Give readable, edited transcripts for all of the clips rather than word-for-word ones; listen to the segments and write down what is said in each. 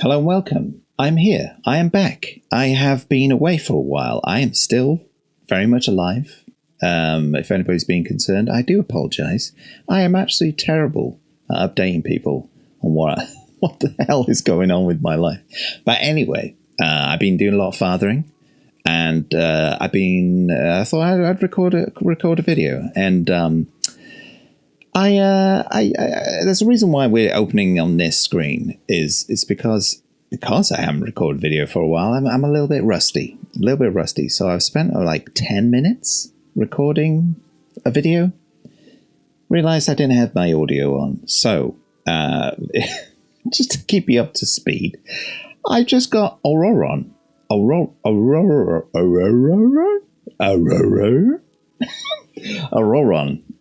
Hello and welcome. I'm here. I am back. I have been away for a while. I am still very much alive. If anybody's being concerned, I do apologize. I am absolutely terrible at updating people on what the hell is going on with my life. But anyway, I've been doing a lot of fathering, and I thought I'd record a video, and there's a reason why we're opening on this screen is because I haven't recorded video for a while. I'm a little bit rusty. So I've spent like 10 minutes recording a video. Realized I didn't have my audio on. So just to keep you up to speed, I just got Auroron. Auroron.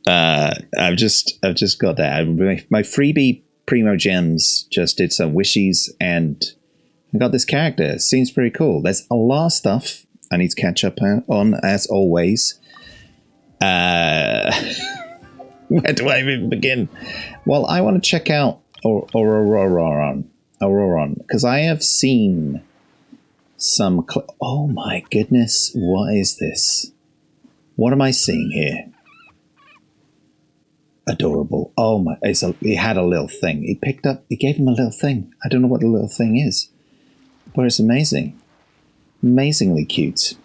I've just got that. My freebie Primo Gems just did some wishies, and I got this character. It seems pretty cool. There's a lot of stuff I need to catch up on, as always. Where do I even begin? Well, I want to check out Auroron, because I have seen some... oh my goodness, what is this? What am I seeing here? Adorable. Oh my, he had a little thing. He gave him a little thing. I don't know what the little thing is, but it's amazing. Amazingly cute.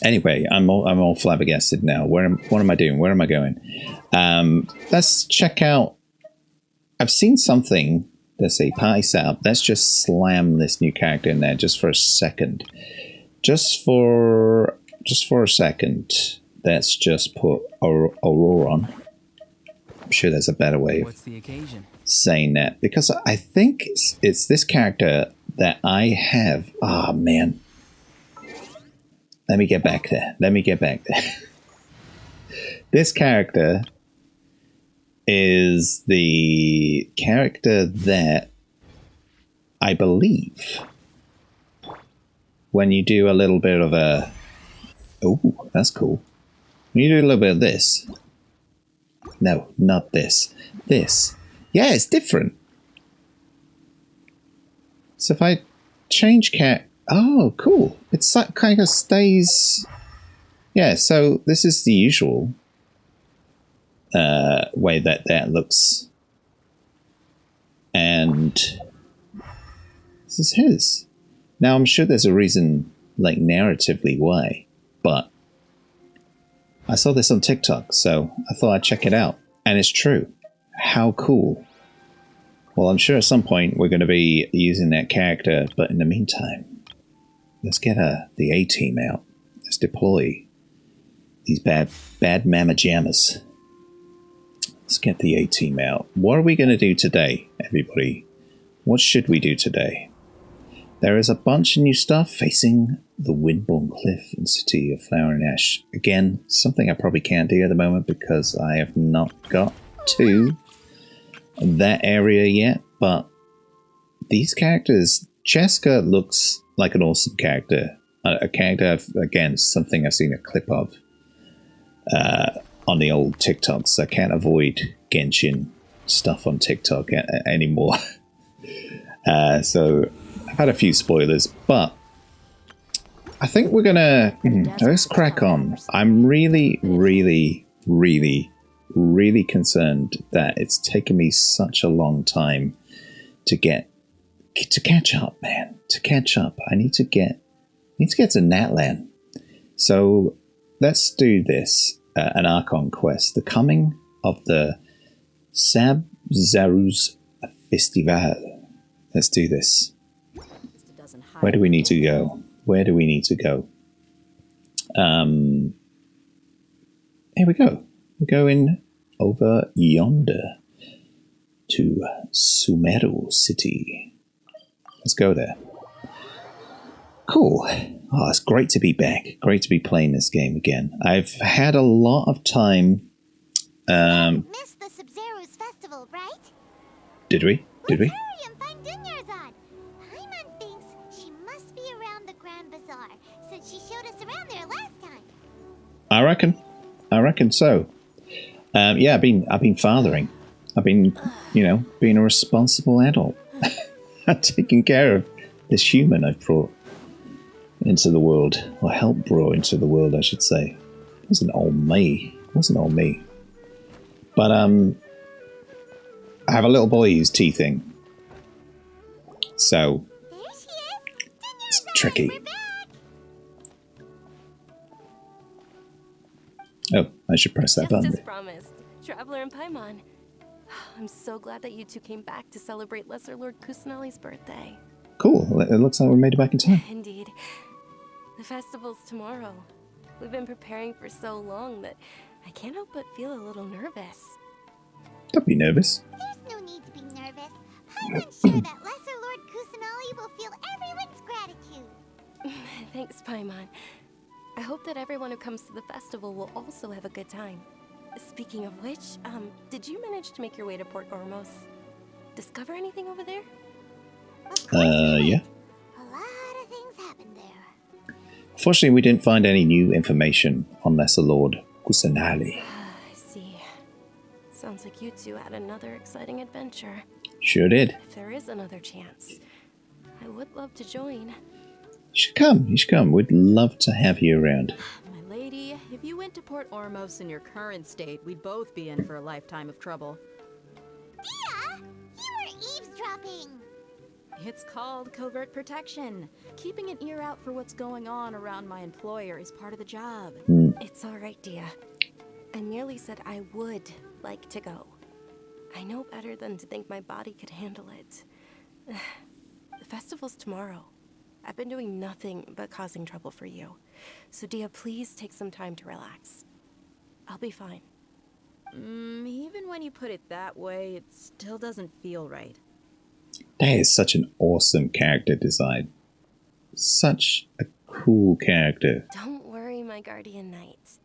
Anyway, I'm all flabbergasted now. What am I doing? Where am I going? Let's check out... I've seen something. Let's see, party setup. Let's just slam this new character in there just for a second. Just for a second. Let's just put Auroron. I'm sure there's a better way of saying that, because I think it's this character that I have. Oh man, let me get back there. This character is the character that I believe when you do a little bit of a... oh, that's cool. When you do a little bit of this... no, not this. This. Yeah, it's different. So if I change cat... oh, cool. It's like kind of stays... yeah, so this is the usual way that looks. And this is his. Now, I'm sure there's a reason, like, narratively why, but I saw this on TikTok, so I thought I'd check it out. And it's true. How cool. Well, I'm sure at some point we're going to be using that character, but in the meantime, let's get the A-team out. Let's deploy these bad mama jammas. Let's get the A-team out. What are we going to do today, everybody? What should we do today? There is a bunch of new stuff facing the Windborne Cliff and City of Flower and Ash. Again, something I probably can't do at the moment because I have not got to that area yet, but these characters... Jessica looks like an awesome character. A character, again, something I've seen a clip of on the old TikToks. I can't avoid Genshin stuff on TikTok anymore. So I've had a few spoilers, but I think we're gonna... let's crack on. I'm really concerned that it's taken me such a long time to catch up, man. To catch up. I need to get to Natlan. So let's do this. An Archon Quest. The coming of the Sabzaruz Festival. Let's do this. Where do we need to go? Here we go. We're going over yonder to Sumeru City. Let's go there. Cool. Oh, it's great to be back. Great to be playing this game again. I've had a lot of time. Missed the Sabzaruz festival, right? Did we? Hurry and find Dunyarzad. Paimon thinks she must be around the Grand Bazaar since she showed us around there last time. I reckon so. Yeah, I've been fathering. I've been, being a responsible adult. taking care of this human I've brought into the world, or helped brought into the world, I should say. It wasn't all me. It wasn't all me. But I have a little boy who's teething, so There she is. it's tricky. We're back. Oh, I should press that Just as button. promised, Traveler and Paimon. I'm so glad that you two came back to celebrate Lesser Lord Kusanali's birthday. Cool. It looks like we made it back in time. Indeed. The festival's tomorrow. We've been preparing for so long that I can't help but feel a little nervous. Don't be nervous. There's no need to be nervous. Paimon's sure that Lesser Lord Kusanali will feel everyone's gratitude. Thanks, Paimon. I hope that everyone who comes to the festival will also have a good time. Speaking of which, did you manage to make your way to Port Ormos? Discover anything over there? Of course we Yeah. did. A lot of things happened there. Fortunately, we didn't find any new information on Lesser Lord Kusanali. I see. Sounds like you two had another exciting adventure. Sure did. If there is another chance, I would love to join. You should come. You should come. We'd love to have you around. My lady, if you went to Port Ormos in your current state, we'd both be in for a lifetime of trouble. Dehya, you were eavesdropping. It's called covert protection. Keeping an ear out for what's going on around my employer is part of the job. It's all right, Dehya. I merely said I would like to go. I know better than to think my body could handle it. The festival's tomorrow. I've been doing nothing but causing trouble for you. So Dehya, please take some time to relax. I'll be fine. Even when you put it that way, it still doesn't feel right. That is such an awesome character design. Such a cool character. Don't worry, my guardian knight.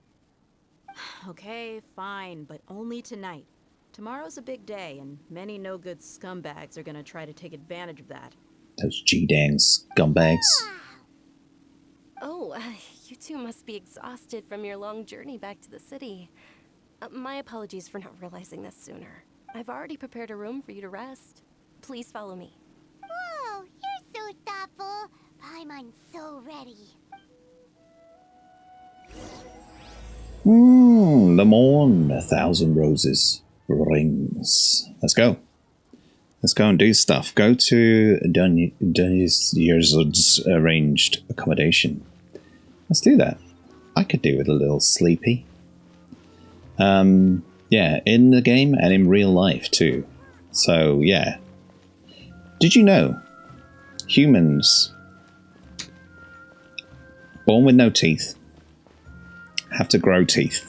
Okay, fine, but only tonight. Tomorrow's a big day, and many no-good scumbags are gonna try to take advantage of that. Those G-dang scumbags. Oh, you two must be exhausted from your long journey back to the city. My apologies for not realizing this sooner. I've already prepared a room for you to rest. Please follow me. Whoa, you're so thoughtful. Paimon's so ready. The Morn, 1,000 roses, rings. Let's go. Let's go and do stuff. Go to Dehya's arranged accommodation. Let's do that. I could do with a little sleepy. Yeah, in the game and in real life too. So yeah. Did you know humans born with no teeth have to grow teeth?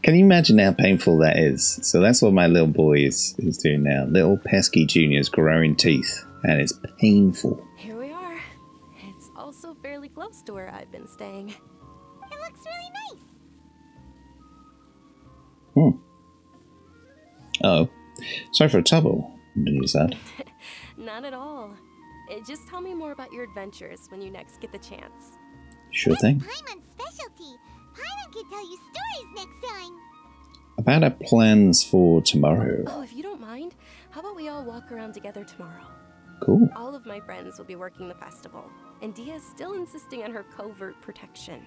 Can you imagine how painful that is? So that's what my little boy is doing now. Little pesky junior's growing teeth, and it's painful. Here we are. It's also fairly close to where I've been staying. It looks really nice. Oh, sorry for the trouble, Nahida. Not at all. Just tell me more about your adventures when you next get the chance. Sure thing. Paimon's specialty. Paimon can tell you stories next time. About our plans for tomorrow. Oh, if you don't mind, how about we all walk around together tomorrow? Cool. All of my friends will be working the festival, and Dehya's still insisting on her covert protection.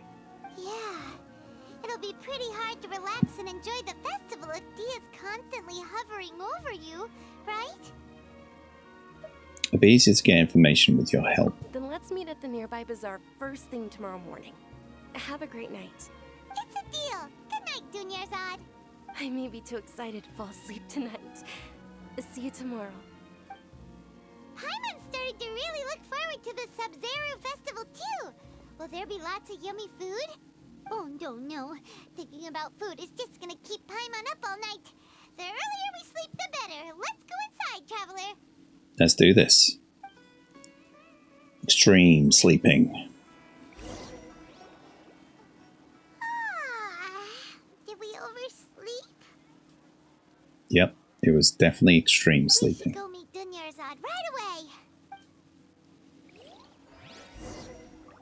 Yeah. It'll be pretty hard to relax and enjoy the festival if Dehya's constantly hovering over you, right? It'll be easier to get information with your help. Then let's meet at the nearby bazaar first thing tomorrow morning. Have a great night. It's a deal. Good night, Dunyarzad. I may be too excited to fall asleep tonight. See you tomorrow. Paimon started to really look forward to the Sub-Zero festival too. Will there be lots of yummy food? Oh, no. Thinking about food is just gonna keep Paimon up all night. The earlier we sleep, the better. Let's go inside, traveler. Let's do this. Extreme sleeping. Did we oversleep? Yep, it was definitely extreme We sleeping. should go meet Dunyarzad right away.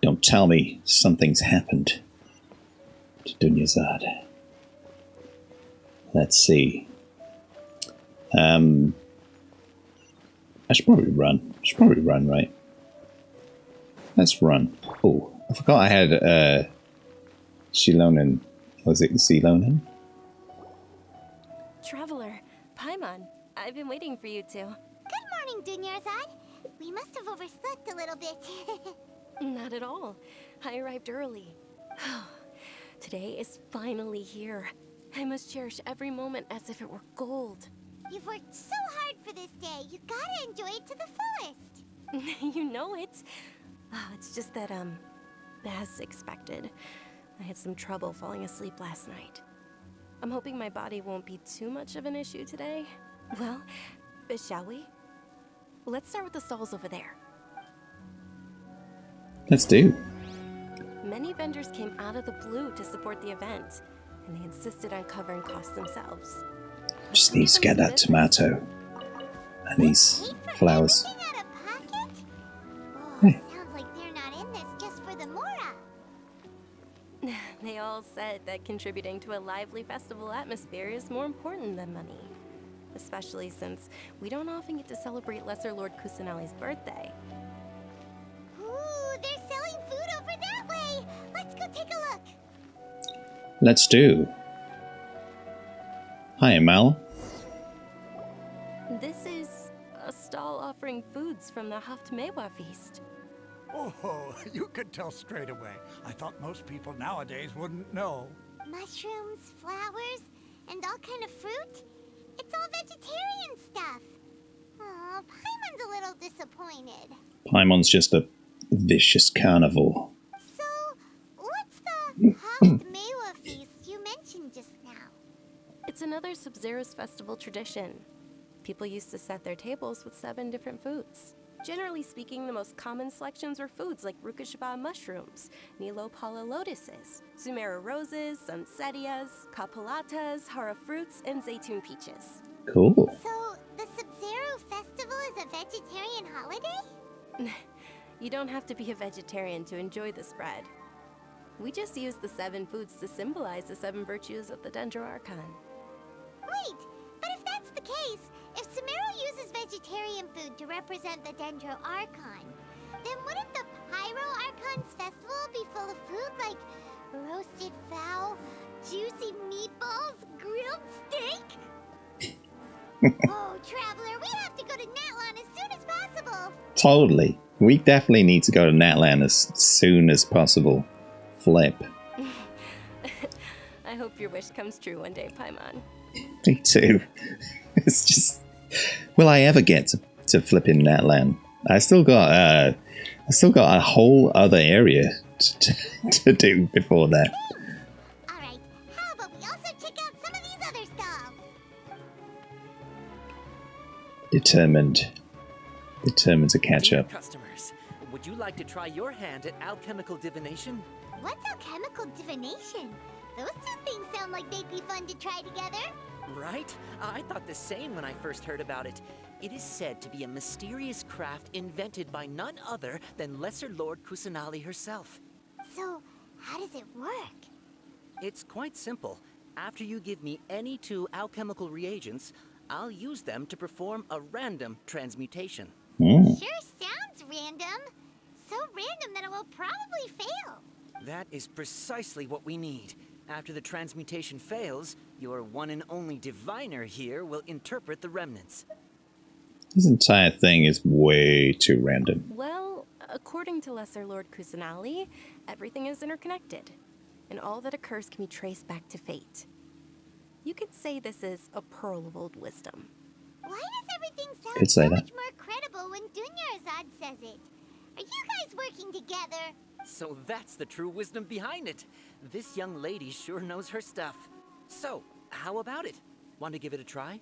Don't tell me something's happened to Dunyarzad. Let's see. I should probably run. I should probably run, right? Let's run. Oh, I forgot I had Shilonen. Was it Shilonen? Traveler, Paimon, I've been waiting for you two. Good morning, Dunyarzad. We must have overslept a little bit. Not at all. I arrived early. Today is finally here. I must cherish every moment as if it were gold. You've worked so hard for this day. You gotta enjoy it to the fullest. You know it. It's just that, as expected, I had some trouble falling asleep last night. I'm hoping my body won't be too much of an issue today. Well, shall we? Let's start with the stalls over there. Let's do. Many vendors came out of the blue to support the event, and they insisted on covering costs themselves. Just needs to get that tomato and these flowers. Everything out of pocket? Oh, sounds like they're not in this just for the Mora. They all said that contributing to a lively festival atmosphere is more important than money. Especially since we don't often get to celebrate Lesser Lord Kusanali's birthday. Ooh, they're selling food over that way. Let's go take a look. Let's do. Hi, Mal. This is a stall offering foods from the Haftmewa feast. Oh, you could tell straight away. I thought most people nowadays wouldn't know. Mushrooms, flowers, and all kind of fruit? It's all vegetarian stuff. Oh, Paimon's a little disappointed. Paimon's just a vicious carnivore. So, what's the Haftmewa feast you mentioned just now? It's another Sub-Zero's festival tradition. People used to set their tables with 7 different foods. Generally speaking, the most common selections were foods like Rukashaba mushrooms, Nilopala lotuses, Sumeru roses, Sunsetias, Kapalatas, Hara fruits, and Zaytun peaches. Cool. So, the Sub-Zero festival is a vegetarian holiday? You don't have to be a vegetarian to enjoy the spread. We just use the 7 foods to symbolize the 7 virtues of the Dendro Archon. Wait, but if that's the case, if Sumeru uses vegetarian food to represent the Dendro Archon, then wouldn't the Pyro Archon's festival be full of food like roasted fowl, juicy meatballs, grilled steak? Oh, Traveler, we have to go to Natlan as soon as possible. Totally. We definitely need to go to Natlan as soon as possible. Flip. I hope your wish comes true one day, Paimon. Me too. It's just, will I ever get to flipping Natlan? I still got a whole other area to do before that. Alright, how about we also check out some of these other stalls? Determined to catch Dear up. customers, would you like to try your hand at alchemical divination? What's alchemical divination? Those two things sound like they'd be fun to try together. Right? I thought the same when I first heard about it. It is said to be a mysterious craft invented by none other than Lesser Lord Kusanali herself. So, how does it work? It's quite simple. After you give me any 2 alchemical reagents, I'll use them to perform a random transmutation. Mm. Sure sounds random. So random that it will probably fail. That is precisely what we need. After the transmutation fails, your one and only diviner here will interpret the remnants. This entire thing is way too random. Well, according to Lesser Lord Kusanali, everything is interconnected, and all that occurs can be traced back to fate. You could say this is a pearl of old wisdom. Why does everything sound Could say so that. much more credible when Dunyarzad says it? Are you guys working together? So that's the true wisdom behind it. This young lady sure knows her stuff. So, how about it? Want to give it a try?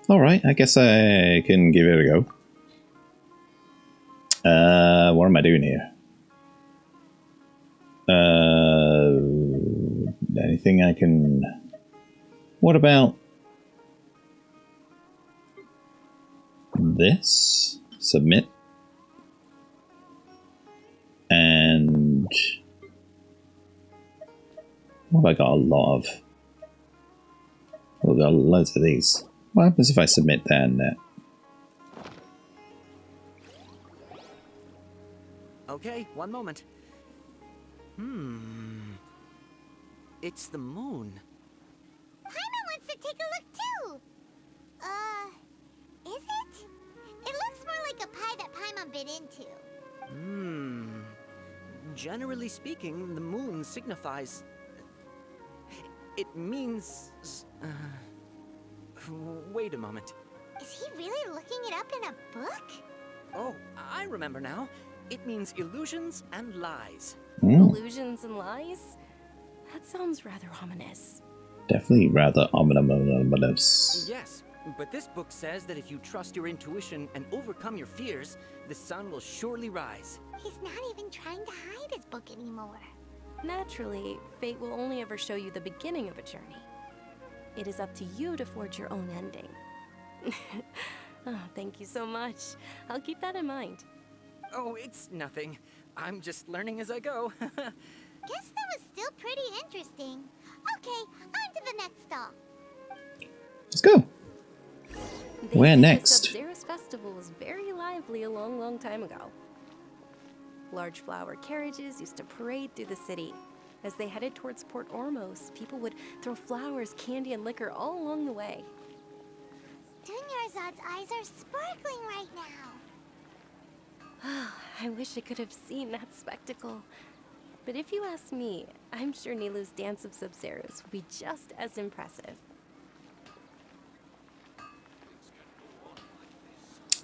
Alright, I guess I can give it a go. What am I doing here? Anything I can... What about this? Submit. And what have I got? A lot of. Well, I've got loads of these. What happens if I submit that and that? Okay, one moment. It's the moon. Paimon wants to take a look too. Is it? It looks more like a pie that Paimon bit into. Generally speaking, the moon signifies... It means... Wait a moment. Is he really looking it up in a book? Oh, I remember now. It means illusions and lies. Illusions and lies? That sounds rather ominous. Definitely rather ominous. Yes, but this book says that if you trust your intuition and overcome your fears, the sun will surely rise. He's not even trying to hide his book anymore. Naturally, fate will only ever show you the beginning of a journey. It is up to you to forge your own ending. Oh, thank you so much. I'll keep that in mind. Oh, it's nothing. I'm just learning as I go. Guess that was still pretty interesting. Okay, on to the next stall. Let's go. They Where say next? The Sub-Zerus festival was very lively a long, long time ago. Large flower carriages used to parade through the city. As they headed towards Port Ormos, people would throw flowers, candy, and liquor all along the way. Dunyarzad's eyes are sparkling right now. I wish I could have seen that spectacle. But if you ask me, I'm sure Nilou's Dance of Sub-Zerus would be just as impressive.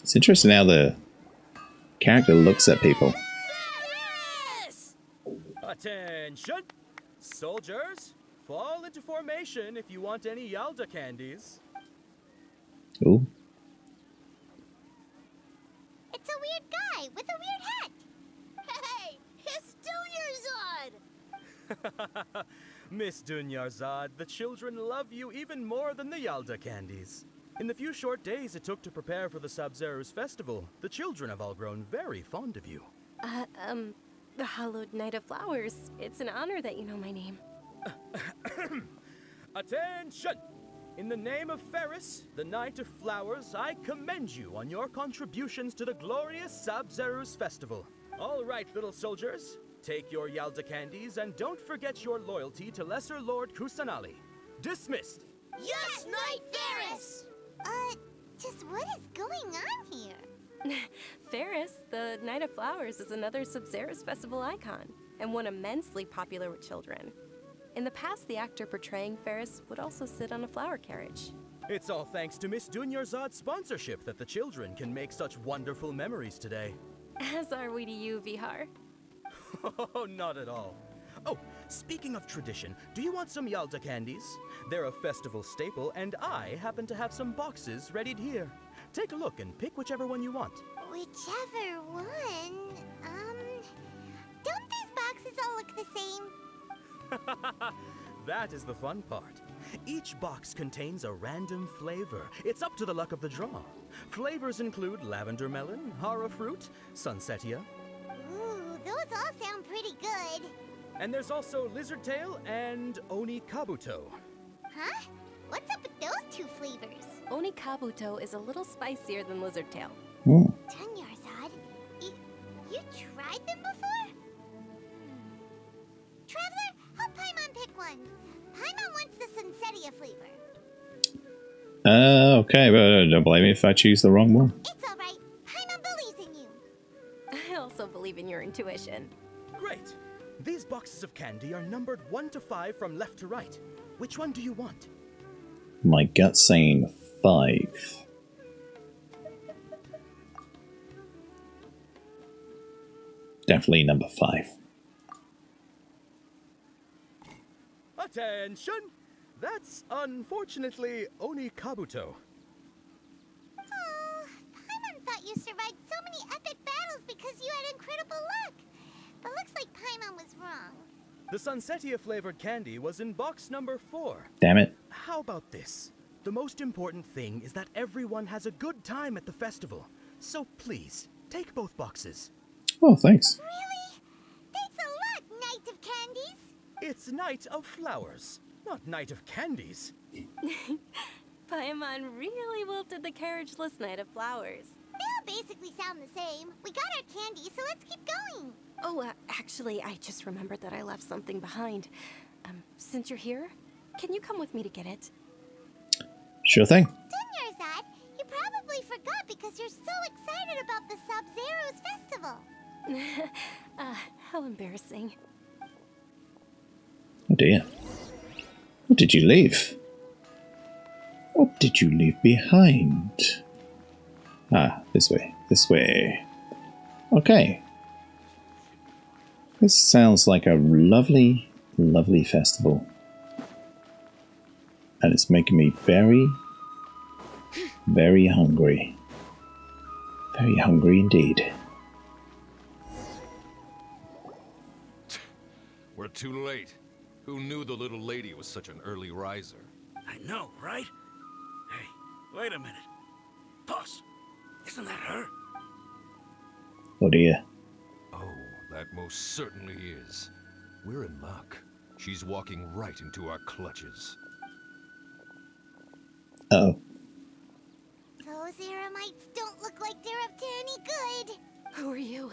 It's interesting how the character looks at people. Attention! Soldiers, fall into formation if you want any Yalda candies. Ooh. It's a weird guy with a weird hat. Hey, it's Dunyarzad! Miss Dunyarzad, the children love you even more than the Yalda candies. In the few short days it took to prepare for the Sub-Zerus festival, the children have all grown very fond of you. The Hallowed Knight of Flowers. It's an honor that you know my name. Attention! In the name of Ferris, the Knight of Flowers, I commend you on your contributions to the glorious Sub-Zerus festival. All right, little soldiers, take your Yalda candies and don't forget your loyalty to Lesser Lord Kusanali. Dismissed! Yes, Knight Ferris! Just what is going on here? Ferris, the Knight of Flowers, is another Sub-Zerus festival icon, and one immensely popular with children. In the past, the actor portraying Ferris would also sit on a flower carriage. It's all thanks to Miss Dunyarzad's sponsorship that the children can make such wonderful memories today. As are we to you, Vihar. Oh, not at all. Oh, speaking of tradition, do you want some Yalda candies? They're a festival staple, and I happen to have some boxes readied here. Take a look and pick whichever one you want. Whichever one? Don't these boxes all look the same? That is the fun part. Each box contains a random flavor. It's up to the luck of the draw. Flavors include lavender melon, hara fruit, sunsetia. Ooh, those all sound pretty good. And there's also lizard tail and oni kabuto. Huh? What's up with those two flavors? Oni Kabuto is a little spicier than Lizardtail. Dunyarzad, you tried them before? Traveler, help Paimon pick one. Paimon wants the Sunsetia flavor. Okay, but don't blame me if I choose the wrong one. It's alright. Paimon believes in you. I also believe in your intuition. Great! These boxes of candy are numbered 1 to 5 from left to right. Which one do you want? My gut's saying 5. Definitely number 5. Attention! That's unfortunately Oni Kabuto. Oh, Paimon thought you survived so many epic battles because you had incredible luck. But looks like Paimon was wrong. The Sunsetia flavored candy was in box number 4. Damn it. How about this? The most important thing is that everyone has a good time at the festival. So please, take both boxes. Oh, thanks. Really? Thanks a lot, Knight of Candies. It's Knight of Flowers, not Knight of Candies. Paimon really wilted the carriageless Knight of Flowers. They'll basically sound the same. We got our candy, so let's keep going. Oh, actually, I just remembered that I left something behind. Since you're here, can you come with me to get it? Sure thing. Dunyarzad, you probably forgot because you're so excited about the Sub-Zero's festival. How embarrassing. Oh dear. What did you leave? What did you leave behind? Ah, this way. This way. Okay. This sounds like a lovely, lovely festival. And it's making me very, very hungry. Very hungry indeed. We're too late. Who knew the little lady was such an early riser? I know, right? Hey, wait a minute. Boss, isn't that her? Oh dear. Oh, that most certainly is. We're in luck. She's walking right into our clutches. Uh-oh. Those Eremites don't look like they're up to any good. Who are you?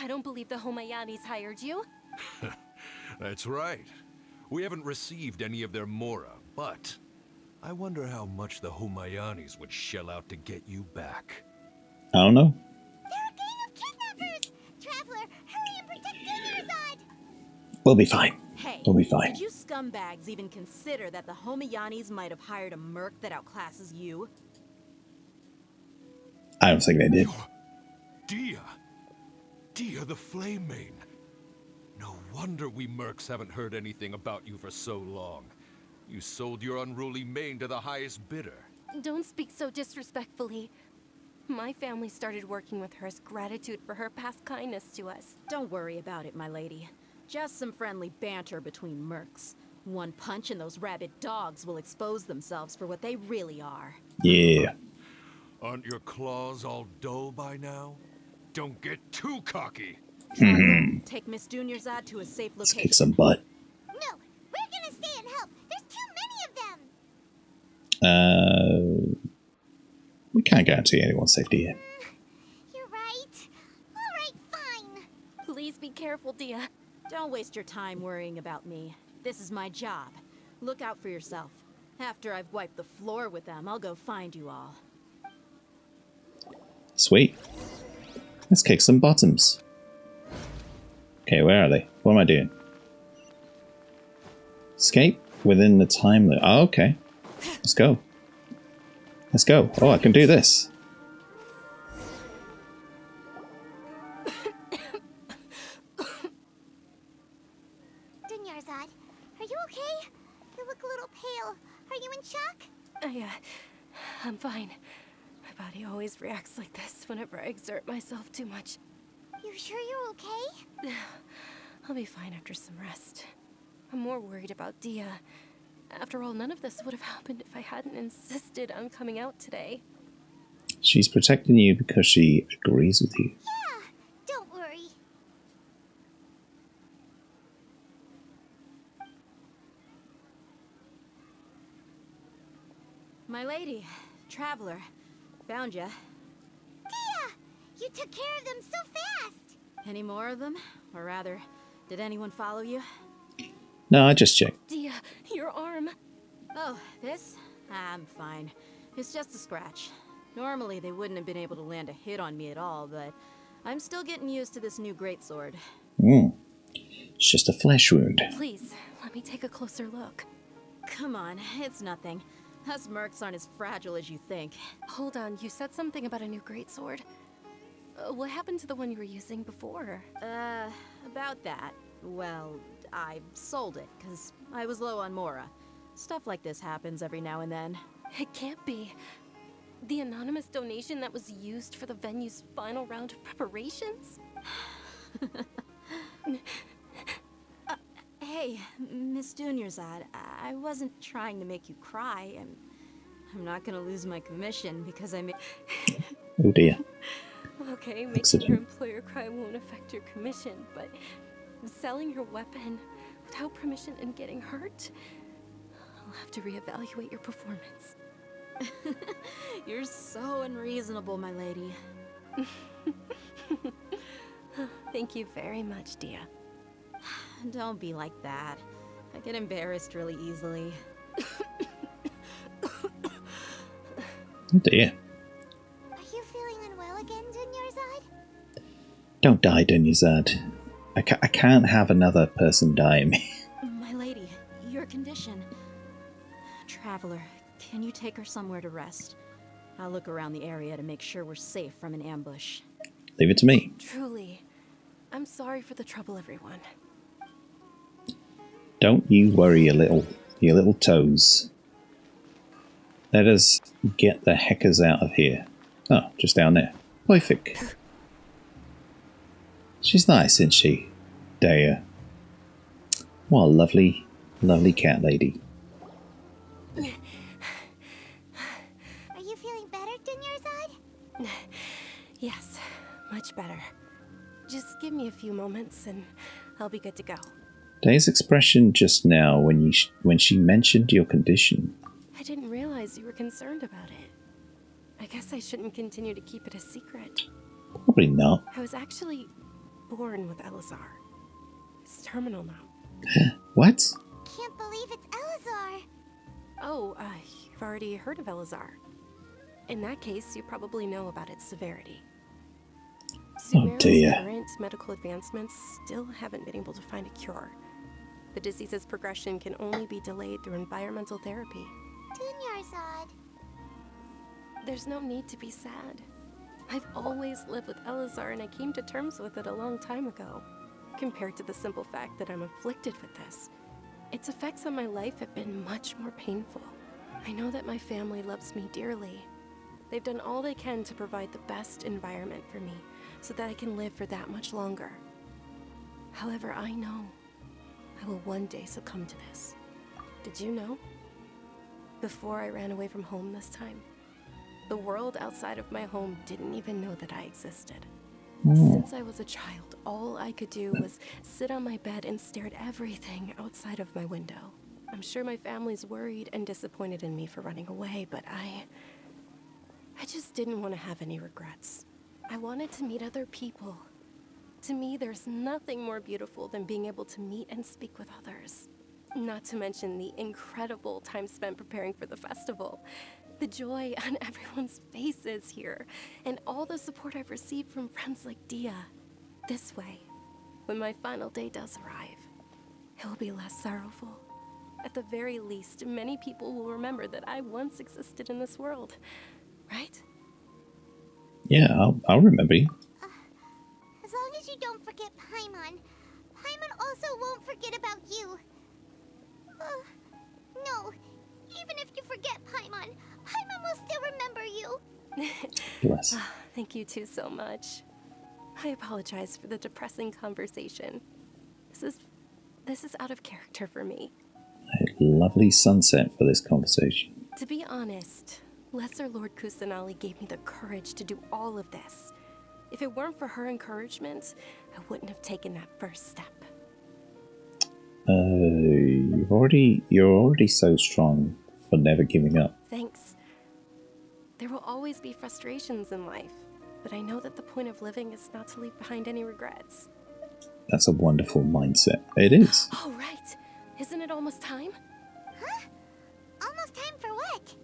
I don't believe the Homayanis hired you. That's right. We haven't received any of their mora, but I wonder how much the Homayanis would shell out to get you back. I don't know. They're a gang of kidnappers! Traveler, hurry and protect Dunyarzad! We'll be fine. Hey, We'll be fine. did you scumbags even consider that the Homayanis might have hired a merc that outclasses you? I don't think they did. Dehya! Dehya the Flame Main! No wonder we mercs haven't heard anything about you for so long. You sold your unruly mane to the highest bidder. Don't speak so disrespectfully. My family started working with her as gratitude for her past kindness to us. Don't worry about it, my lady. Just some friendly banter between mercs. One punch and those rabid dogs will expose themselves for what they really are. Yeah. Aren't your claws all dull by now? Don't get too cocky! Take Miss Dunyarzad to a safe Let's location. kick some butt. No, we're gonna stay and help. There's too many of them. We can't guarantee anyone's safety here. You're right. All right, fine. Please be careful, Dehya. Don't waste your time worrying about me. This is my job. Look out for yourself. After I've wiped the floor with them, I'll go find you all. Sweet. Let's kick some bottoms. Okay, where are they? What am I doing? Escape within the time limit. Oh, okay. Let's go. Let's go. Oh, I can do this. Dunyarzad, are you okay? You look a little pale. Are you in shock? I'm fine. My body always reacts like this whenever I exert myself too much. You sure you're okay? I'll be fine after some rest. I'm more worried about Dehya. After all, none of this would have happened if I hadn't insisted on coming out today. She's protecting you because she agrees with you. Yeah, don't worry. My lady, traveler, found ya. Dehya, you took care of them so fast. Any more of them? Or rather, did anyone follow you? No, I just checked. Dehya, your arm. Oh, this? I'm fine. It's just a scratch. Normally, they wouldn't have been able to land a hit on me at all, but I'm still getting used to this new greatsword. It's just a flesh wound. Please, let me take a closer look. Come on, it's nothing. Us mercs aren't as fragile as you think. Hold on, you said something about a new greatsword. What happened to the one you were using before? About that. Well, I sold it, because I was low on mora. Stuff like this happens every now and then. It can't be. The anonymous donation that was used for the venue's final round of preparations? Hey, Miss Dunyarzad, I wasn't trying to make you cry. I'm not gonna lose my commission because I made... Oh dear. Okay, making Accident. your employer cry won't affect your commission, but selling your weapon without permission and getting hurt? I'll have to reevaluate your performance. You're so unreasonable, my lady. Thank you very much, Dehya. Don't be like that. I get embarrassed really easily. Oh dear. Are you feeling unwell again, Dunyarzad? Don't die, Dunyazad. I can't have another person die in me. My lady, your condition. Traveler, can you take her somewhere to rest? I'll look around the area to make sure we're safe from an ambush. Leave it to me. Truly, I'm sorry for the trouble, everyone. Don't you worry your little toes. Let us get the heckers out of here. Oh, just down there. Perfect. She's nice, isn't she? Dehya. What a lovely, lovely cat lady. Are you feeling better, Dunyarzad? Yes, much better. Just give me a few moments and I'll be good to go. Dehya's expression just now when she mentioned your condition. I didn't realize you were concerned about it. I guess I shouldn't continue to keep it a secret. Probably not. I was actually born with Elazar. It's terminal now. What? Can't believe it's Elazar. Oh, you've already heard of Elazar. In that case, you probably know about its severity. Sumeru's dear. current medical advancements still haven't been able to find a cure. The disease's progression can only be delayed through environmental therapy. Dunyarzad. There's no need to be sad. I've always lived with Elazar and I came to terms with it a long time ago. Compared to the simple fact that I'm afflicted with this, its effects on my life have been much more painful. I know that my family loves me dearly. They've done all they can to provide the best environment for me so that I can live for that much longer. However, I know I will one day succumb to this. Did you know? Before I ran away from home this time, the world outside of my home didn't even know that I existed. Since I was a child, all I could do was sit on my bed and stare at everything outside of my window. I'm sure my family's worried and disappointed in me for running away, but I just didn't want to have any regrets. I wanted to meet other people. To me, there's nothing more beautiful than being able to meet and speak with others. Not to mention the incredible time spent preparing for the festival. The joy on everyone's faces here, and all the support I've received from friends like Dehya. This way, when my final day does arrive, it will be less sorrowful. At the very least, many people will remember that I once existed in this world, right? Yeah, I'll remember you. As long as you don't forget Paimon, Paimon also won't forget about you. No, even if you forget Paimon, Paimon will still remember you. Bless. Thank you two so much. I apologize for the depressing conversation. This is out of character for me. A lovely sunset for this conversation. To be honest, Lesser Lord Kusanali gave me the courage to do all of this. If it weren't for her encouragement, I wouldn't have taken that first step. You're already so strong for never giving up. Thanks. There will always be frustrations in life, but I know that the point of living is not to leave behind any regrets. That's a wonderful mindset. It is. Oh, right. Isn't it almost time? Huh? Almost time for what?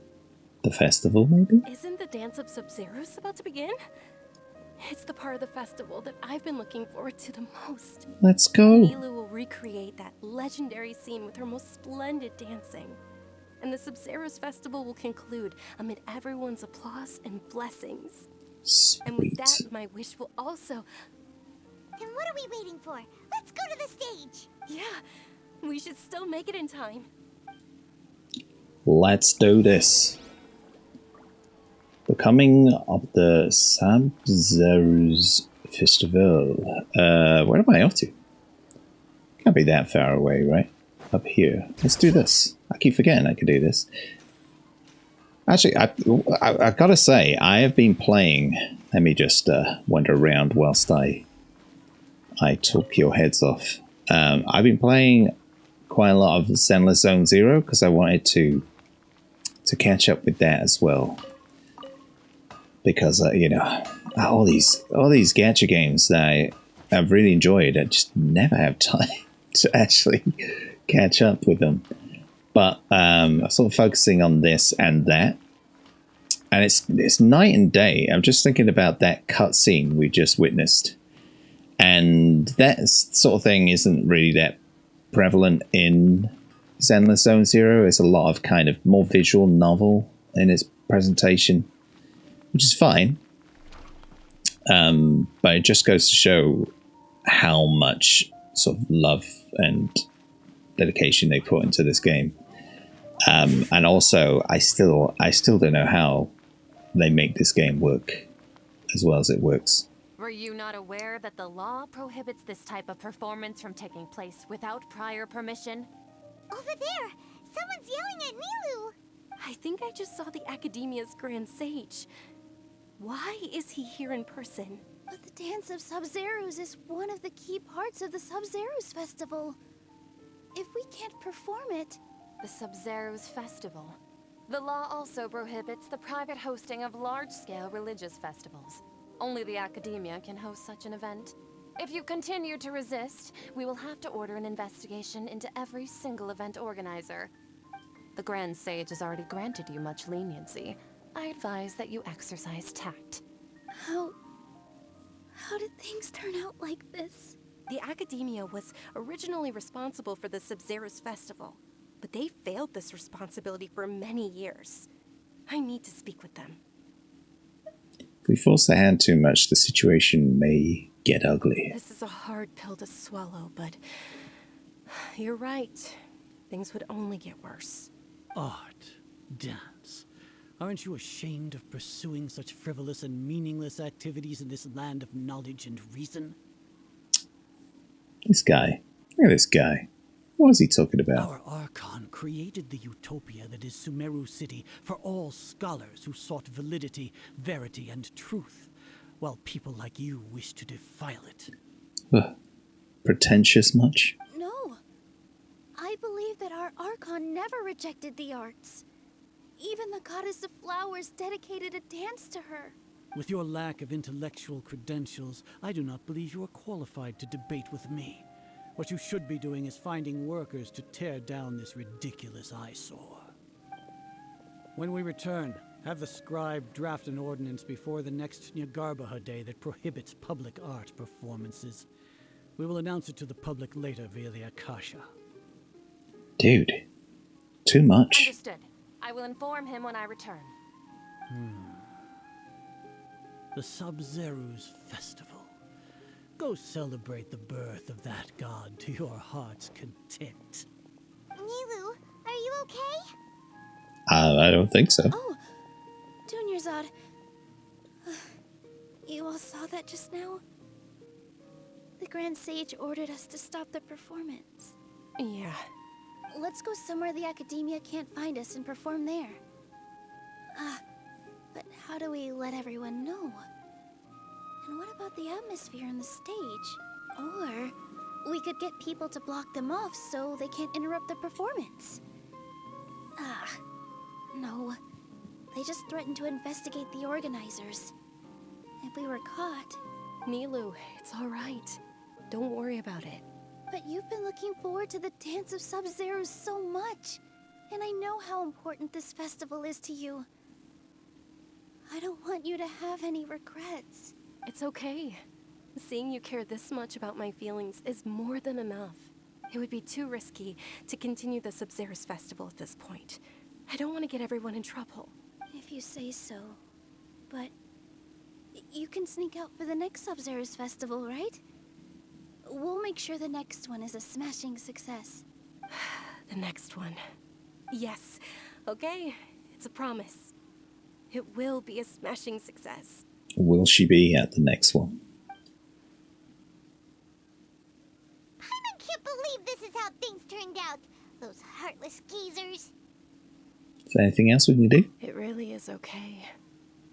The festival, maybe? Isn't the dance of Sub-Zeros about to begin? It's the part of the festival that I've been looking forward to the most. Let's go. Nilu will recreate that legendary scene with her most splendid dancing. And the Sub-Zeros festival will conclude amid everyone's applause and blessings. Sweet. And with that, my wish will also... Then what are we waiting for? Let's go to the stage! Yeah, we should still make it in time. Let's do this. The coming of the Sub-Zeros festival. Where am I off to? Can't be that far away, right? Up here. Let's do this. I keep forgetting I can do this. Actually, I gotta say, I have been playing. Let me just wander around whilst I talk your heads off. I've been playing quite a lot of Zenless Zone Zero because I wanted to catch up with that as well. Because, all these gacha games that I've really enjoyed. I just never have time to actually catch up with them. But I'm sort of focusing on this and that, and it's night and day. I'm just thinking about that cutscene we just witnessed, and that sort of thing isn't really that prevalent in Zenless Zone Zero. It's a lot of kind of more visual novel in its presentation, which is fine. But it just goes to show how much sort of love and dedication they put into this game. And also, I still don't know how they make this game work as well as it works. Were you not aware that the law prohibits this type of performance from taking place without prior permission? Over there! Someone's yelling at Nilu! I think I just saw the Academia's Grand Sage. Why is he here in person? But the Dance of Sub-Zerus is one of the key parts of the Sub-Zerus Festival. If we can't perform it... The Sub-Zerus Festival. The law also prohibits the private hosting of large-scale religious festivals. Only the Academia can host such an event. If you continue to resist, we will have to order an investigation into every single event organizer. The Grand Sage has already granted you much leniency. I advise that you exercise tact. How did things turn out like this? The Academia was originally responsible for the Sub-Zerus Festival, but they failed this responsibility for many years. I need to speak with them. If we force their hand too much, the situation may get ugly. This is a hard pill to swallow, but you're right. Things would only get worse. Art, dance. Aren't you ashamed of pursuing such frivolous and meaningless activities in this land of knowledge and reason? This guy. Look at this guy. What is he talking about? Our Archon created the utopia that is Sumeru City for all scholars who sought validity, verity, and truth, while people like you wish to defile it. Pretentious much? No. I believe that our Archon never rejected the arts. Even the goddess of flowers dedicated a dance to her. With your lack of intellectual credentials, I do not believe you are qualified to debate with me. What you should be doing is finding workers to tear down this ridiculous eyesore. When we return, have the scribe draft an ordinance before the next Nyagarbha day that prohibits public art performances. We will announce it to the public later via the Akasha. Dude, too much. Understood. I will inform him when I return. The Sub-Zerus Festival. Go celebrate the birth of that god to your heart's content. Nilu, are you okay? I don't think so. Oh, Dunyarzad. You all saw that just now? The Grand Sage ordered us to stop the performance. Yeah. Let's go somewhere the Academia can't find us and perform there. But how do we let everyone know? And what about the atmosphere on the stage? Or we could get people to block them off so they can't interrupt the performance. No. They just threatened to investigate the organizers. If we were caught... Nilu, it's all right. Don't worry about it. But you've been looking forward to the Dance of Sub-Zerus so much. And I know how important this festival is to you. I don't want you to have any regrets. It's okay. Seeing you care this much about my feelings is more than enough. It would be too risky to continue the Sub-Zerus Festival at this point. I don't want to get everyone in trouble. If you say so. But you can sneak out for the next Sub-Zerus Festival, right? We'll make sure the next one is a smashing success. The next one. Yes. Okay. It's a promise. It will be a smashing success. Will she be at the next one? I can't believe this is how things turned out. Those heartless geezers. Is there anything else we can do? It really is okay.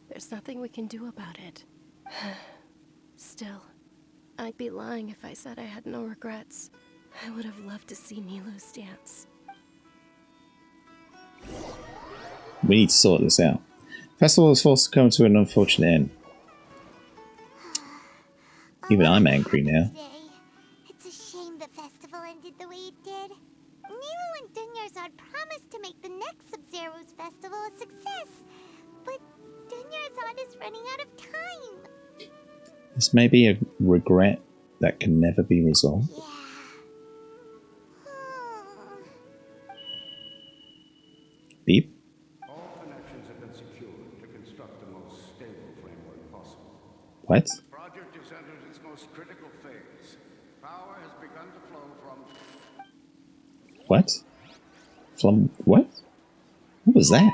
There's nothing we can do about it. Still, I'd be lying if I said I had no regrets. I would have loved to see Nilu's dance. We need to sort this out. Festival is forced to come to an unfortunate end. Even I'm angry now. It's a shame the festival ended the way it did. Nilo and Dunyarzad promised to make the next Sub-Zero's festival a success, but Dunyarzad is running out of time. This may be a regret that can never be resolved. Yeah. Beep. All connections have been secured to construct the most stable framework possible. What? The project has entered its most critical phase. Power has begun to flow from... What? From what? What was that?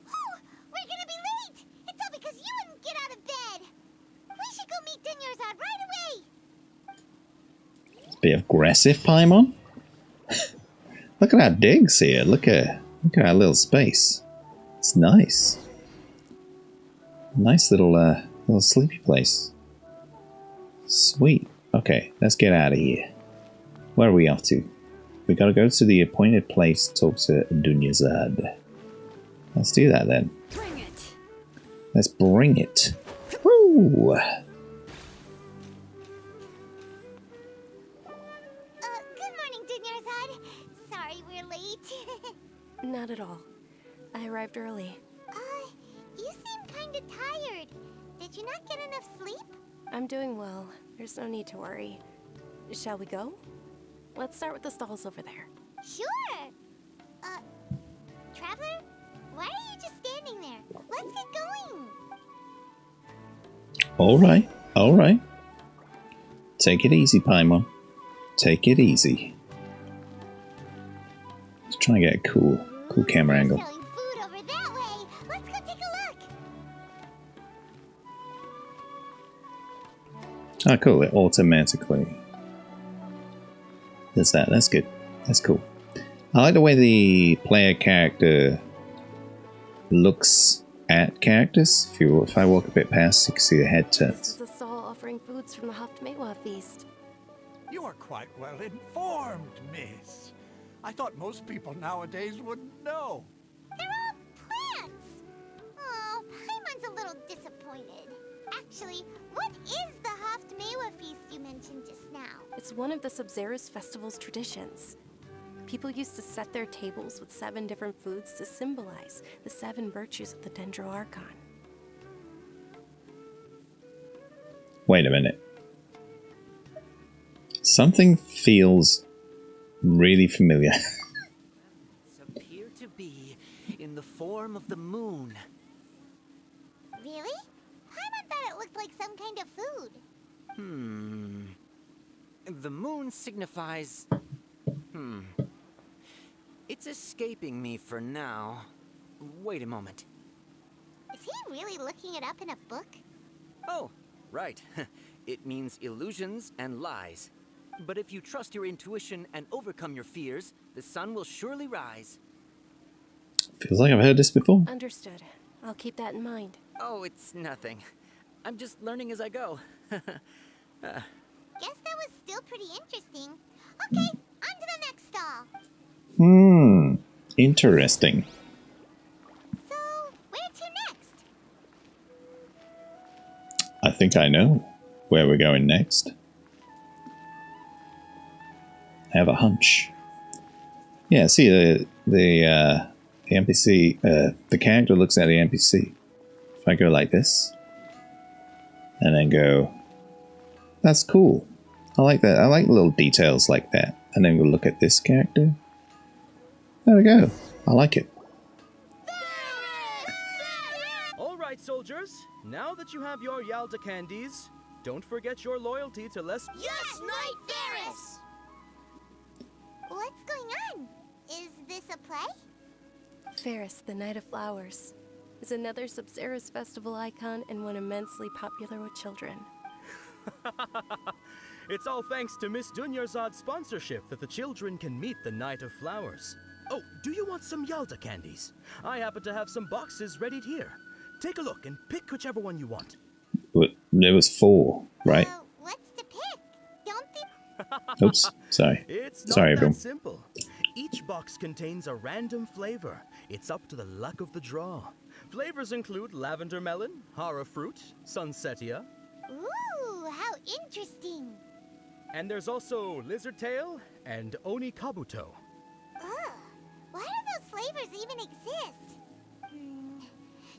Oh, we're gonna be late! It's all because you wouldn't get out of bed! We should go meet Dunyarzad right away! Bit aggressive, Paimon. Look at our digs here. Look at our little space. It's nice. Nice little sleepy place. Sweet. Okay, let's get out of here. Where are we off to? We gotta go to the appointed place to talk to Dunyarzad. Let's do that then. Bring it. Let's bring it. Woo! Good morning, Dunyarzad. Sorry we're late. Not at all. I arrived early. You seem kinda tired. Did you not get enough sleep? I'm doing well. There's no need to worry. Shall we go? Let's start with the stalls over there. Sure! Traveler? Why are you just standing there? Let's get going! Alright, alright. Take it easy, Paimon. Take it easy. Let's try and get a cool camera angle. Selling food over that way. Let's go take a look. Ah, cool. It automatically does that. That's good. That's cool. I like the way the player character looks at characters. If I walk a bit past, you can see the head This turns. is a stall offering foods from the Haftmewa feast. You are quite well informed, miss. I thought most people nowadays wouldn't know. They're all plants. Oh, Paimon's a little disappointed. Actually, what is the Haftmewa feast you mentioned just now? It's one of the Sub-Zero's festival's traditions. People used to set their tables with 7 different foods to symbolize the 7 virtues of the Dendro Archon. Wait a minute. Something feels really familiar. Appear to be in the form of the moon. Really? Paimon thought it looked like some kind of food. The moon signifies... It's escaping me for now. Wait a moment. Is he really looking it up in a book? Oh, right. It means illusions and lies. But if you trust your intuition and overcome your fears, the sun will surely rise. Feels like I've heard this before. Understood. I'll keep that in mind. Oh, it's nothing. I'm just learning as I go. Guess that was still pretty interesting. Okay, on to the next stall. Interesting. So, where to next? I think I know where we're going next. I have a hunch. Yeah, see the NPC, the character looks at the NPC. If I go like this, and then go, that's cool. I like that. I like little details like that. And then we'll look at this character. There we go. I like it. All right, soldiers. Now that you have your Yalda candies, don't forget your loyalty to Les... Yes, Knight Ferris! What's going on? Is this a play? Ferris, the Knight of Flowers, is another Sub-Zero's festival icon and one immensely popular with children. It's all thanks to Miss Dunyarzad's sponsorship that the children can meet the Knight of Flowers. Oh, do you want some Yalda candies? I happen to have some boxes ready here. Take a look and pick whichever one you want. There was 4, right? What's to pick? Don't think... Oops, sorry. It's not Sorry, that everyone. simple. Each box contains a random flavor. It's up to the luck of the draw. flavors include lavender melon, hara fruit, sunsetia, Ooh, how interesting. and there's also lizard tail and oni kabuto. Ugh, why do those flavors even exist?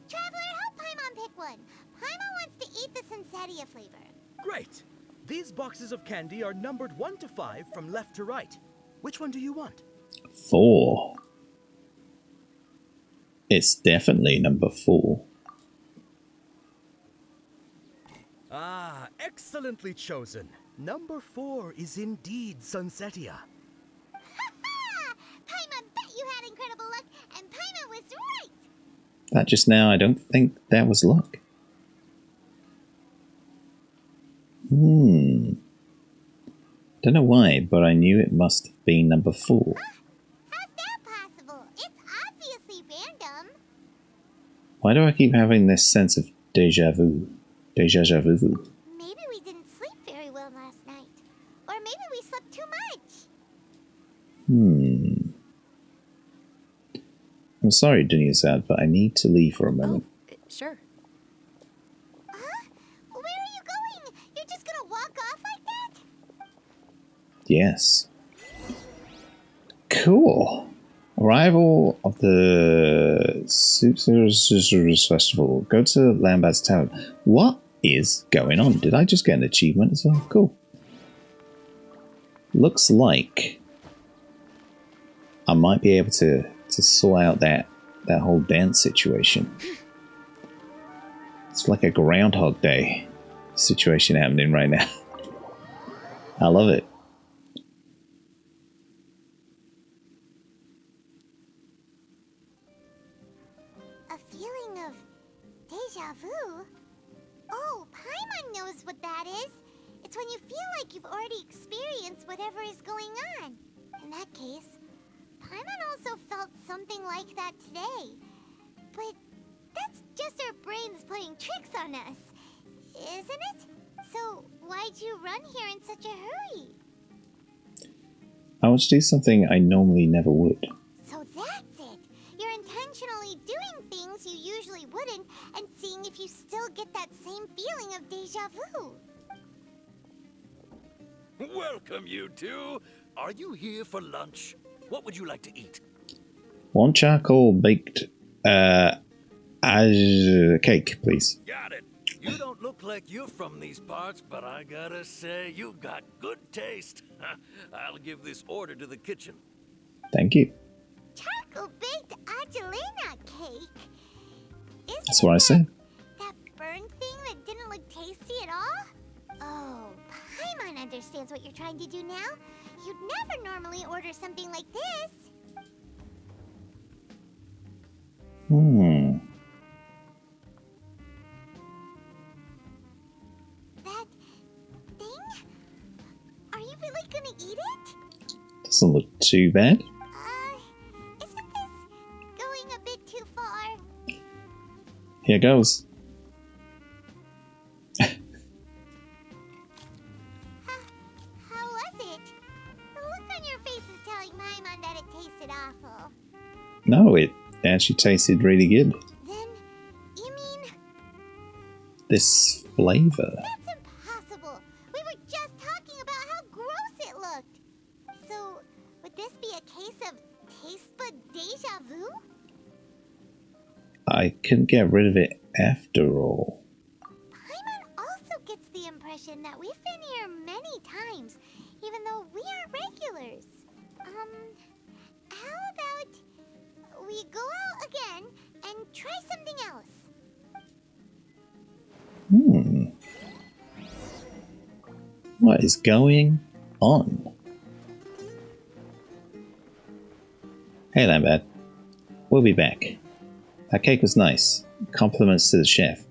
Traveler, help Paimon pick one. Paimon wants to eat the Sunsetia flavor. Great! These boxes of candy are numbered 1 to 5 from left to right. Which one do you want? 4. It's definitely number 4. Ah, excellently chosen. Number 4 is indeed Sunsetia. Ha! Paimon bet you had incredible luck, and Paimon was right! That just now, I don't think that was luck. Don't know why, but I knew it must have been number 4. How's that possible? It's obviously random. Why do I keep having this sense of deja vu? Deja vu. Maybe we didn't sleep very well last night. Or maybe we slept too much. I'm sorry, Dehya, but I need to leave for a moment. Sure. Huh? Where are you going? You're just gonna walk off like that? Yes. Cool. Arrival of the Sumeru Festival. Go to Lambad's Tower. What is going on? Did I just get an achievement as well? Cool. Looks like I might be able to sort out that whole dance situation. It's like a Groundhog Day situation happening right now. I love it. A feeling of deja vu? Oh, Paimon knows what that is. It's when you feel like you've already experienced whatever is going on. In that case, Paimon also felt something like that today. But that's just our brains playing tricks on us, isn't it? So why'd you run here in such a hurry? I want to do something I normally never would. So that's it. You're intentionally doing things you usually wouldn't and seeing if you still get that same feeling of deja vu. Welcome, you two. Are you here for lunch? What would you like to eat? One charcoal baked cake, please. Got it. You don't look like you're from these parts, but I gotta say, you've got good taste. I'll give this order to the kitchen. Thank you. Charcoal baked Angelina cake? That's what I said. That burned thing that didn't look tasty at all? Oh, Paimon understands what you're trying to do now. You'd never normally order something like this. That thing? Are you really gonna eat it? Doesn't look too bad. Isn't this going a bit too far? Here goes. How was it? The look on your face is telling Paimon that it tasted awful. No, it actually tasted really good. Then, you mean... This flavor. That's impossible! We were just talking about how gross it looked! So, would this be a case of taste bud deja vu? I couldn't get rid of it after all. Paimon also gets the impression that we've been here many times, even though we aren't regulars. How about we go out again and try something else? What is going on? Hey, Lambad. We'll be back. That cake was nice. Compliments to the chef.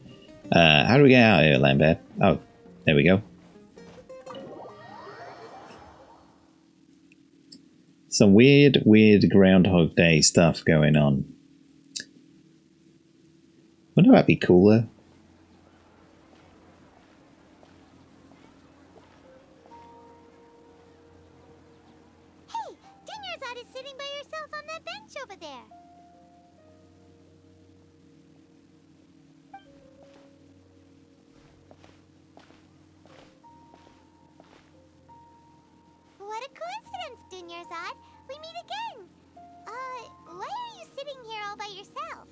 How do we get out of here, Lambad? Oh, there we go. Some weird Groundhog Day stuff going on. Wouldn't that be cooler? Hey, Dinyarzad is sitting by herself on that bench over there. Dunyarzad. We meet again. Why are you sitting here all by yourself?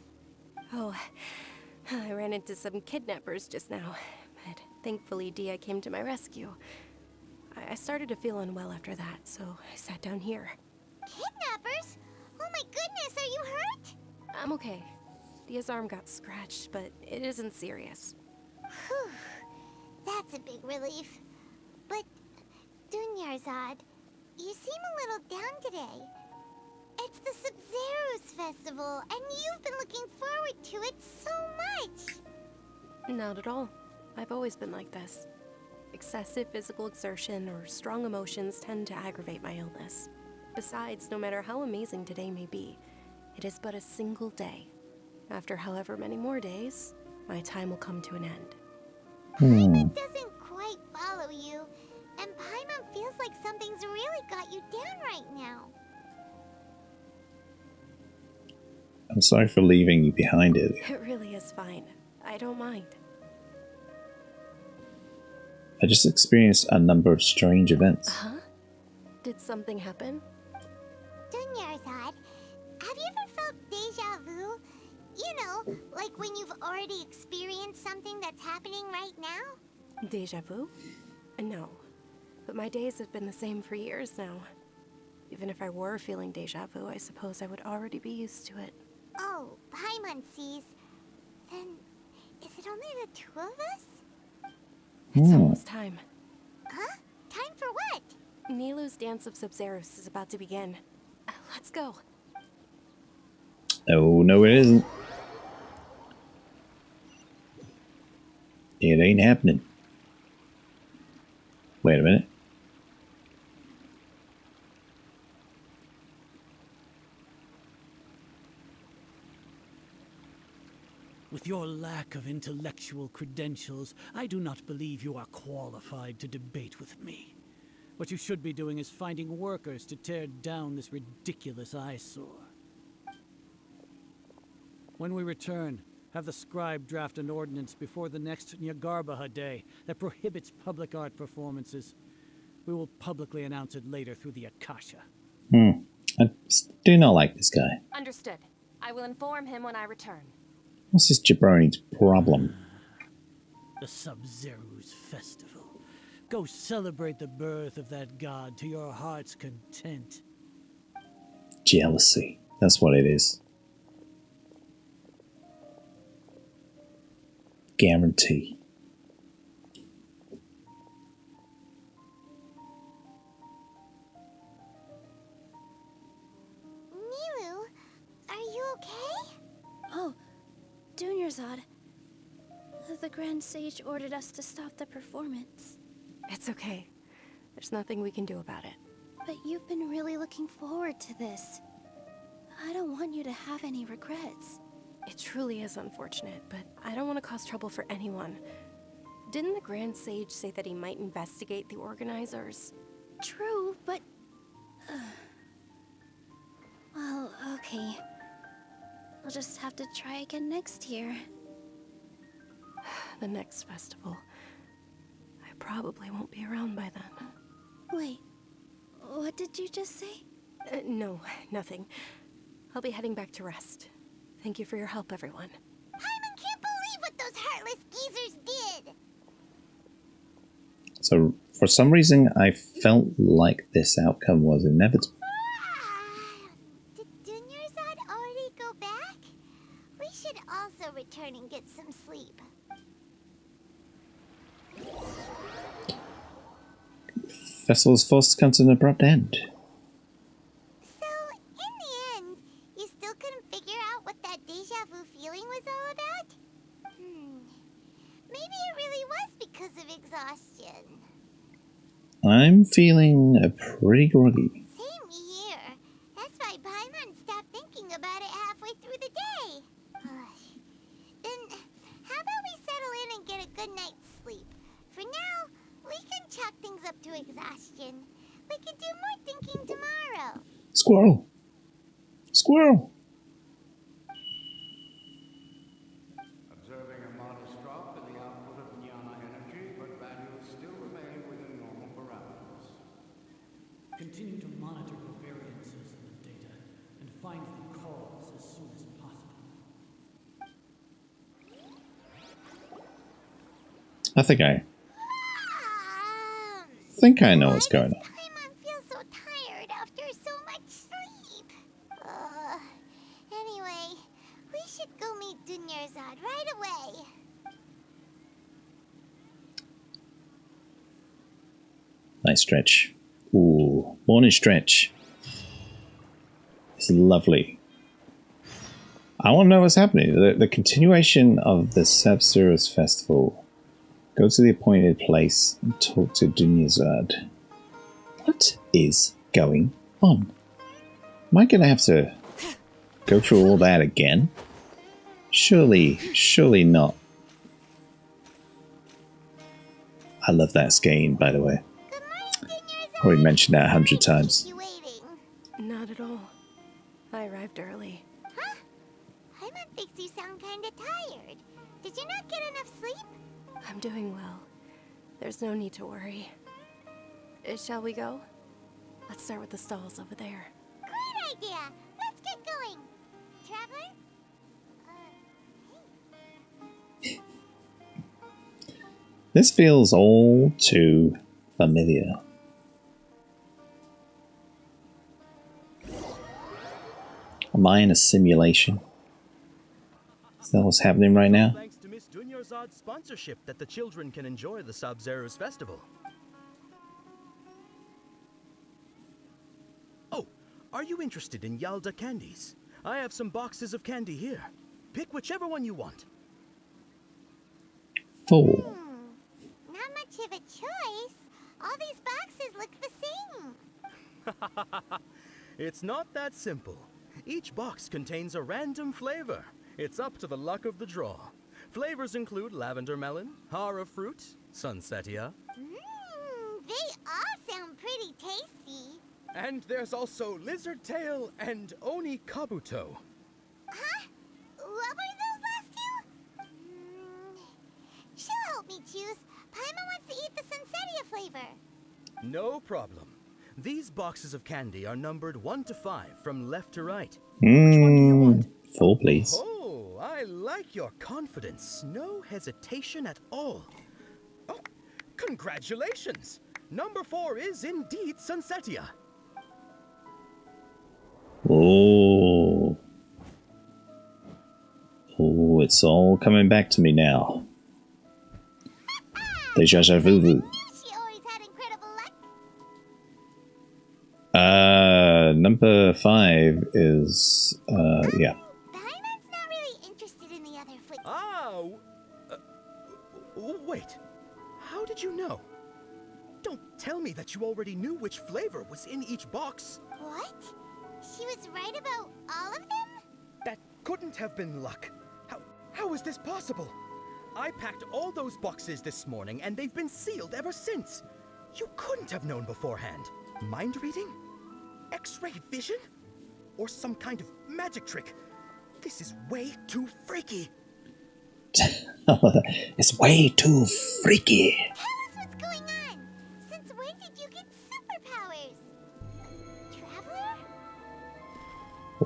Oh, I ran into some kidnappers just now, but thankfully Dehya came to my rescue. I started to feel unwell after that, so I sat down here. Kidnappers? Oh my goodness, are you hurt? I'm okay. Dehya's arm got scratched, but it isn't serious. Whew, that's a big relief. But, Dunyarzad, you seem a little down today. It's the Sub-Zero's festival, and you've been looking forward to it so much. Not at all. I've always been like this. Excessive physical exertion or strong emotions tend to aggravate my illness. Besides, no matter how amazing today may be, it is but a single day. After however many more days, my time will come to an end. Paimon doesn't quite follow you, and Paimon feels like something's really got you down right now. I'm sorry for leaving you behind, Dehya. It really is fine. I don't mind. I just experienced a number of strange events. Huh? Did something happen? Dunyarzad, have you ever felt déjà vu? You know, like when you've already experienced something that's happening right now? Déjà vu? No. But my days have been the same for years now. Even if I were feeling déjà vu, I suppose I would already be used to it. Oh, Paimon sees. Then, is it only the two of us? It's almost time. Huh? Time for what? Nilou's Dance of Sub-Zeros is about to begin. Let's go. Oh, no, it isn't. It ain't happening. Wait a minute. With your lack of intellectual credentials, I do not believe you are qualified to debate with me. What you should be doing is finding workers to tear down this ridiculous eyesore. When we return, have the scribe draft an ordinance before the next Nyagarbaha Day that prohibits public art performances. We will publicly announce it later through the Akasha. I do not like this guy. Understood. I will inform him when I return. What's this jabroni's problem? The Sub-Zero's festival. Go celebrate the birth of that god to your heart's content. Jealousy. That's what it is. Guarantee. Nilou, are you okay? Oh, Dunyarzad. The Grand Sage ordered us to stop the performance. It's okay. There's nothing we can do about it. But you've been really looking forward to this. I don't want you to have any regrets. It truly is unfortunate, but I don't want to cause trouble for anyone. Didn't the Grand Sage say that he might investigate the organizers? True, but... well, okay. I'll just have to try again next year. The next festival. I probably won't be around by then. Wait, what did you just say? No, nothing. I'll be heading back to rest. Thank you for your help, everyone. Paimon can't believe what those heartless geezers did! So, for some reason, I felt like this outcome was inevitable. Did Dunyarzad already go back? We should also return and get some sleep. Festival's forced to come to an abrupt end. So, in the end, you still couldn't figure out what that déjà vu feeling was all about? Maybe it really was because of exhaustion. I'm feeling pretty groggy. Same here. That's why Paimon stopped thinking about it halfway through the day. Then, how about we settle in and get a good night's sleep? For now, we can chalk things up to exhaustion. We can do more thinking tomorrow. Squirrel! Squirrel! Observing a modest drop in the output of Jnana energy, but values still remain within normal parameters. Continue to monitor your find the cause as soon as possible. I think I know what's going on. Paimon feels so tired after so much sleep. Anyway, we should go meet Dunyarzad right away. Nice stretch. Ooh, morning stretch. It's lovely. I want to know what's happening. The continuation of the Sabzeruz Festival. Go to the appointed place and talk to Dunyarzad. What is going on? Am I going to have to go through all that again? Surely not. I love that skein, by the way. Already mentioned that 100 times. Not at all. I arrived early. Huh? Paimon thinks you sound kinda tired. Did you not get enough sleep? I'm doing well. There's no need to worry. Shall we go? Let's start with the stalls over there. Great idea! Let's get going! Traveler? This feels all too familiar. Am I in a simulation? Is that what's happening right now? Thanks to Miss Dunyarzad's sponsorship that the children can enjoy the Sabzeruz Festival. Oh, are you interested in Yalda candies? I have some boxes of candy here. Pick whichever one you want. Four. Not much of a choice. All these boxes look the same. It's not that simple. Each box contains a random flavor. It's up to the luck of the draw. Flavors include lavender melon, hara fruit, sunsetia. They all sound pretty tasty. And there's also lizard tail and oni kabuto. Huh? What were those last two? She'll help me choose. Paimon wants to eat the sunsetia flavor. No problem. These boxes of candy are numbered 1 to 5 from left to right. Which one do you want? 4, please. Oh, I like your confidence. No hesitation at all. Oh, congratulations! Number 4 is indeed sunsetia. Oh. Oh, it's all coming back to me now. Déjà vu. She always had incredible luck. Number 5 is, yeah. Paimon's not really interested in the other foot. Oh! Wait. How did you know? Don't tell me that you already knew which flavor was in each box. What? She was right about all of them? That couldn't have been luck. How is this possible? I packed all those boxes this morning and they've been sealed ever since. You couldn't have known beforehand. Mind reading? X-ray vision? Or some kind of magic trick? This is way too freaky. It's way too freaky. Tell us what's going on. Since when did you get superpowers? Traveler?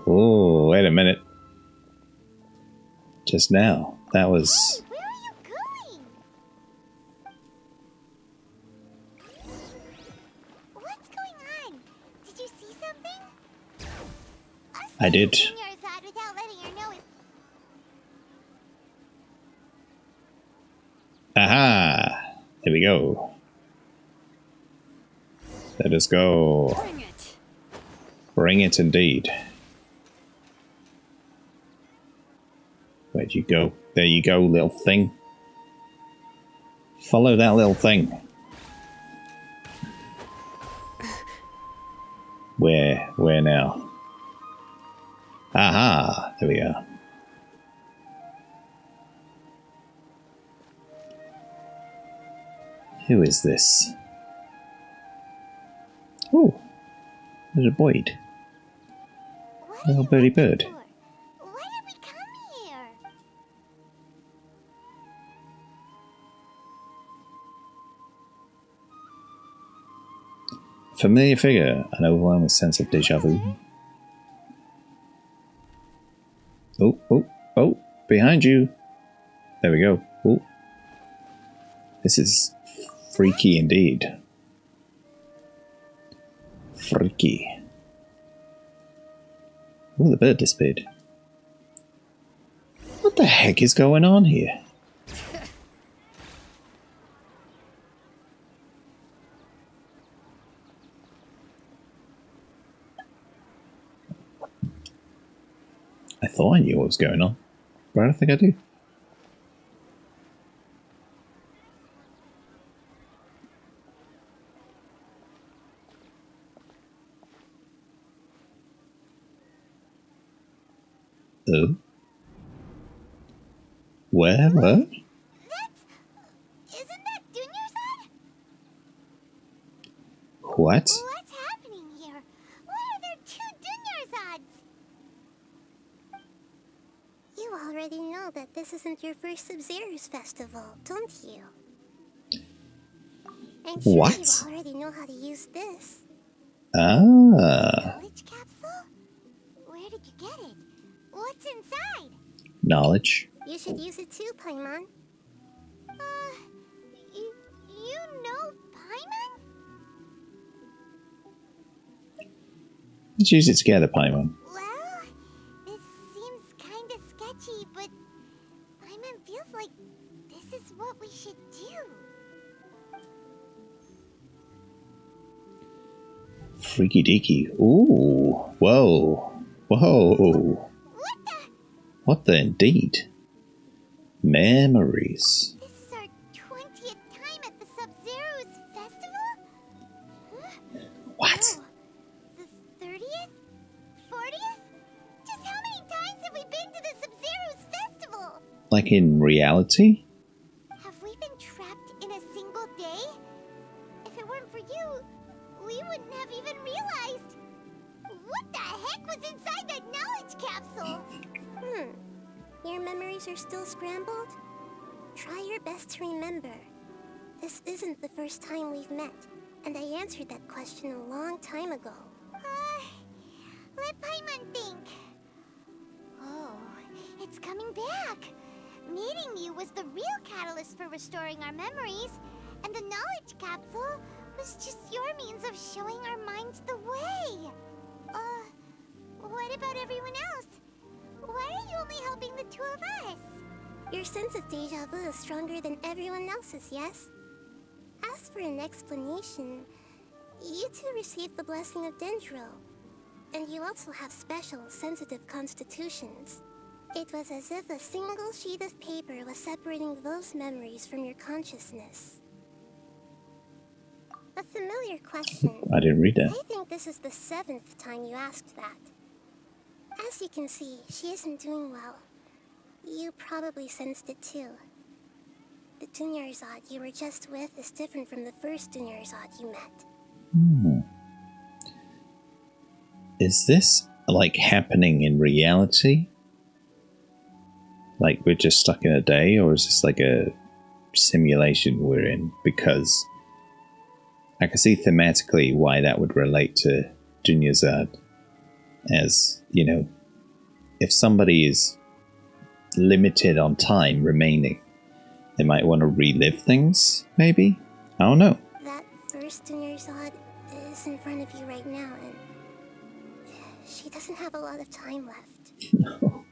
Oh, wait a minute. Just now. That was... Where are you going? What's going on? Did you see something? I did. Dunyarzad without letting her know is... Aha! There we go. Let us go. Bring it. Bring it indeed. Where'd you go? There you go, little thing. Follow that little thing. Where now? Aha! There we are. Who is this? Oh, there's a Boyd. Little birdie bird. Why did we come here? Familiar figure, an overwhelming sense of déjà vu. oh, behind you. There we go. Oh. This is freaky indeed. Freaky. Oh, the bird disappeared. What the heck is going on here? I thought I knew what was going on, but I don't think I do. Where? What? Isn't that Dunyarzad? What? What's happening here? Why are there two Dunyarzads? You already know that this isn't your first Sub-Zero's festival, don't you? And sure what? You already know how to use this. Ah. Knowledge capsule? Where did you get it? What's inside? Knowledge. You should use it too, Paimon. You know Paimon? Let's use it together, Paimon. Well, this seems kinda sketchy, but Paimon feels like this is what we should do. Freaky deaky. Ooh. Whoa. Whoa. What the indeed? Memories. This is our 20th time at the Sub-Zero's festival? Huh? What? Oh, the 30th? 40th? Just how many times have we been to the Sub-Zero's festival? Like in reality? Have we been trapped in a single day? If it weren't for you, we wouldn't have even realized. What the heck was inside that knowledge capsule? Your memories are still scrambled? Try your best to remember. This isn't the first time we've met, and I answered that question a long time ago. Let Paimon think. Oh, it's coming back. Meeting you was the real catalyst for restoring our memories, and the knowledge capsule was just your means of showing our minds the way. What about everyone else? Why are you only helping the two of us? Your sense of déjà vu is stronger than everyone else's, yes? As for an explanation, you two received the blessing of Dendro, and you also have special, sensitive constitutions. It was as if a single sheet of paper was separating those memories from your consciousness. A familiar question. I didn't read that. I think this is the 7th time you asked that. As you can see, she isn't doing well. You probably sensed it too. The Dunyarzad you were just with is different from the first Dunyarzad you met. Is this, like, happening in reality? Like, we're just stuck in a day? Or is this like a simulation we're in? Because I can see thematically why that would relate to Dunyarzad. As, you know, if somebody is limited on time remaining, they might want to relive things, maybe? I don't know. That first Dunyarzad is in front of you right now, and she doesn't have a lot of time left. No.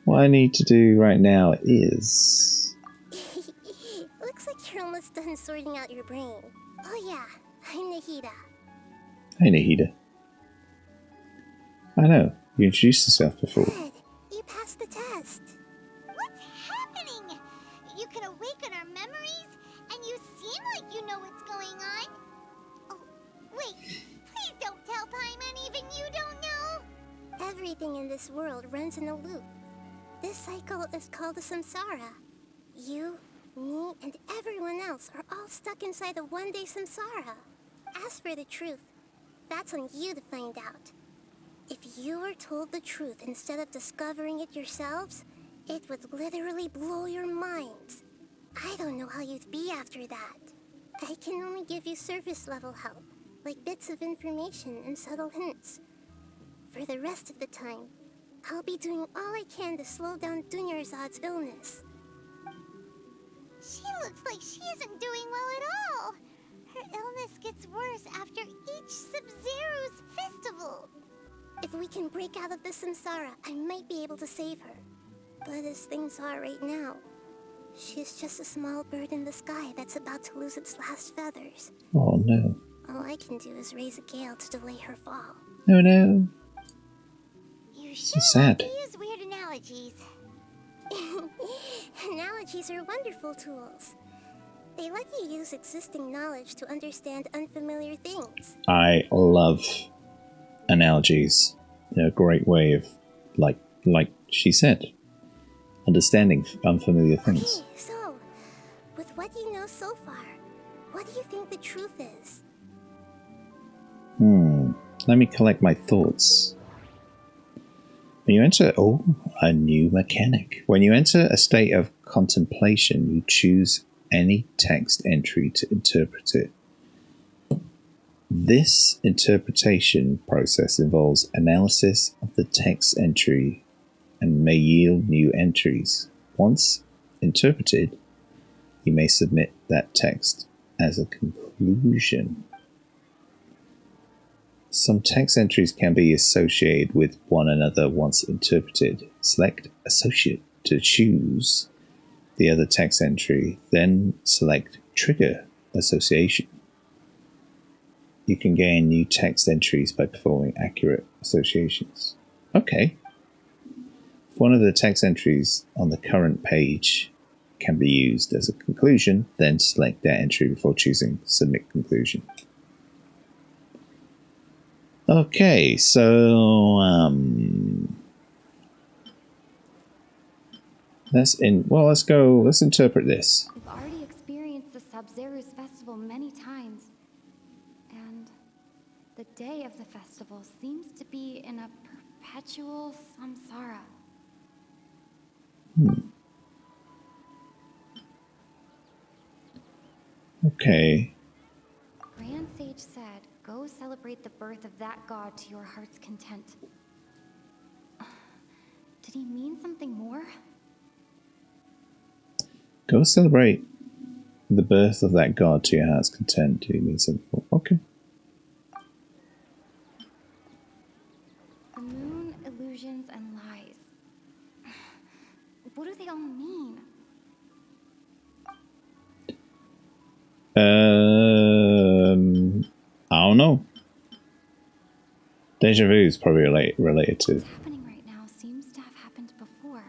What I need to do right now is... Looks like you're almost done sorting out your brain. Oh yeah, I'm Nahida. Hey, Nahida. I know, you introduced yourself before. Good. You passed the test. What's happening? You can awaken our memories, and you seem like you know what's going on. Oh, wait. Please don't tell Paimon even you don't know. Everything in this world runs in a loop. This cycle is called a samsara. You, me, and everyone else are all stuck inside a one-day samsara. As for the truth, that's on you to find out. If you were told the truth instead of discovering it yourselves, it would literally blow your minds. I don't know how you'd be after that. I can only give you surface-level help, like bits of information and subtle hints. For the rest of the time, I'll be doing all I can to slow down Dunyarzad's illness. She looks like she isn't doing well at all. Her illness gets worse after each Sub-Zero's festival. If we can break out of the samsara, I might be able to save her. But as things are right now, she's just a small bird in the sky that's about to lose its last feathers. Oh no. All I can do is raise a gale to delay her fall. Oh no. You So sure sad. like to use weird analogies. Analogies are wonderful tools. They let you use existing knowledge to understand unfamiliar things. I love analogies. They're a great way of, like she said, understanding unfamiliar things. Okay, so, with what you know so far, what do you think the truth is? Let me collect my thoughts. When you enter... Oh, a new mechanic. When you enter a state of contemplation, you choose any text entry to interpret it. This interpretation process involves analysis of the text entry and may yield new entries. Once interpreted, you may submit that text as a conclusion. Some text entries can be associated with one another once interpreted. Select Associate to choose the other text entry, then select Trigger Association. You can gain new text entries by performing accurate associations. Okay. If one of the text entries on the current page can be used as a conclusion, then select that entry before choosing Submit Conclusion. Okay, so let's interpret this. We've already experienced the Sub-Zero's festival many times, and the day of the festival seems to be in a perpetual samsara. Okay. Grand Sage said, "Go celebrate the birth of that god to your heart's content." Did he mean something more? Go celebrate the birth of that god to your heart's content. Do you mean something? Okay. The moon, illusions, and lies. What do they all mean? I don't know. Deja vu is probably related to. What's happening right now seems to have happened before.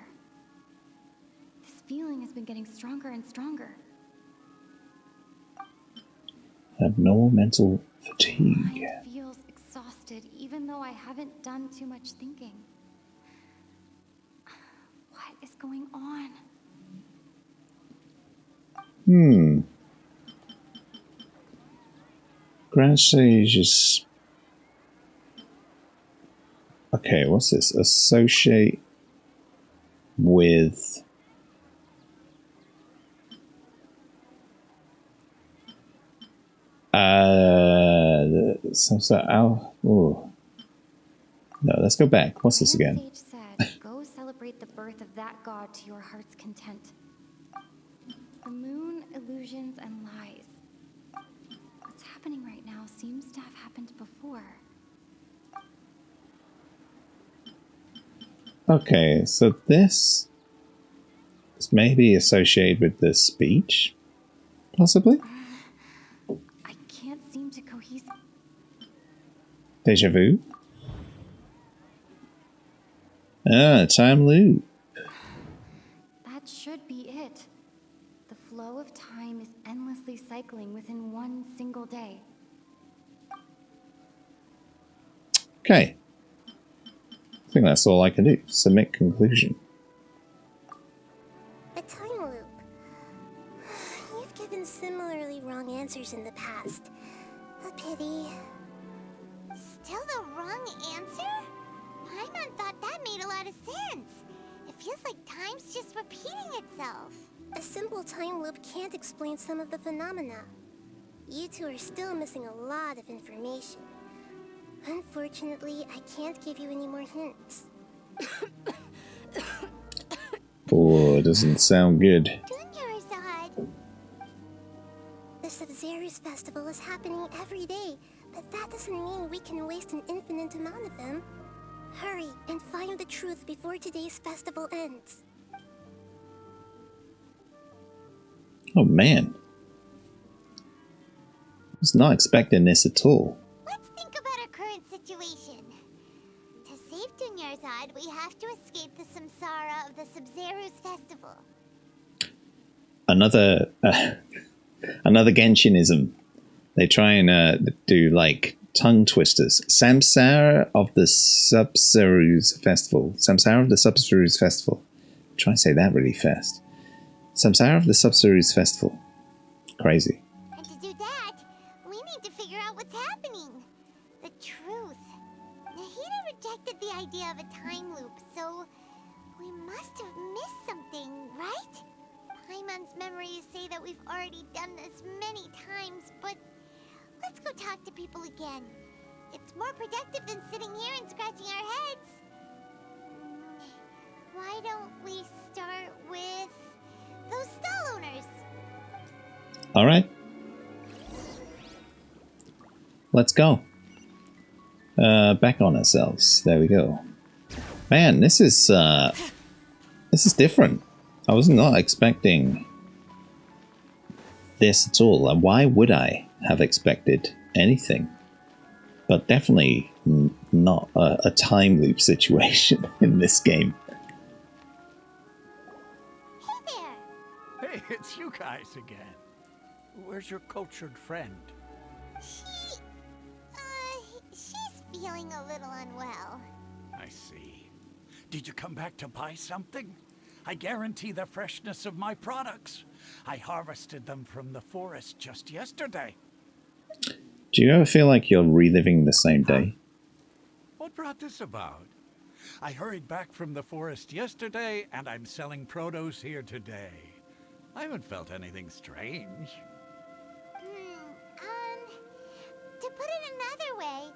This feeling has been getting stronger and stronger. Abnormal mental fatigue. Mind feels exhausted, even though I haven't done too much thinking. What is going on? Grand Sage is... Okay, what's this? Associate with... No, let's go back. What's this again? Sage said, "Go celebrate the birth of that god to your heart's content." The moon, illusions, and lies. What's happening right now seems to have happened before. Okay, so this is maybe associated with the speech, possibly? I can't seem to cohese. Deja vu? Ah, time loop. That should be it. The flow of time is endlessly cycling within one single day. Okay. I think that's all I can do. Submit conclusion. A time loop. You've given similarly wrong answers in the past. A pity. Still the wrong answer? Paimon thought that made a lot of sense. It feels like time's just repeating itself. A simple time loop can't explain some of the phenomena. You two are still missing a lot of information. Unfortunately, I can't give you any more hints. Oh, it doesn't sound good. The Sub-Zero's festival is happening every day, but that doesn't mean we can waste an infinite amount of them. Hurry and find the truth before today's festival ends. Oh man. I was not expecting this at all. Let's think about our current situation. To save Dunyarzad, we have to escape the samsara of the Sub-Zero's festival. Another Genshinism. They try and do like tongue twisters. Samsara of the Sub-Zero's festival. Samsara of the Sub-Zero's festival. Try and say that really fast. Samsara of the Sub-Zero's festival. Crazy. And to do that, we need to figure out what's happening. The truth. Nahida rejected the idea of a time loop, so we must have missed something, right? Paimon's memories say that we've already done this many times, but let's go talk to people again. It's more productive than sitting here and scratching our heads. Why don't we start with those stall owners? Alright. Let's go. Back on ourselves. There we go. Man, this is different. I was not expecting this at all. And why would I have expected anything? But definitely not a time loop situation in this game. Hey, it's you guys again. Where's your cultured friend? She's feeling a little unwell. I see. Did you come back to buy something? I guarantee the freshness of my products. I harvested them from the forest just yesterday. Do you ever feel like you're reliving the same day? What brought this about? I hurried back from the forest yesterday, and I'm selling produce here today. I haven't felt anything strange. To put it another way,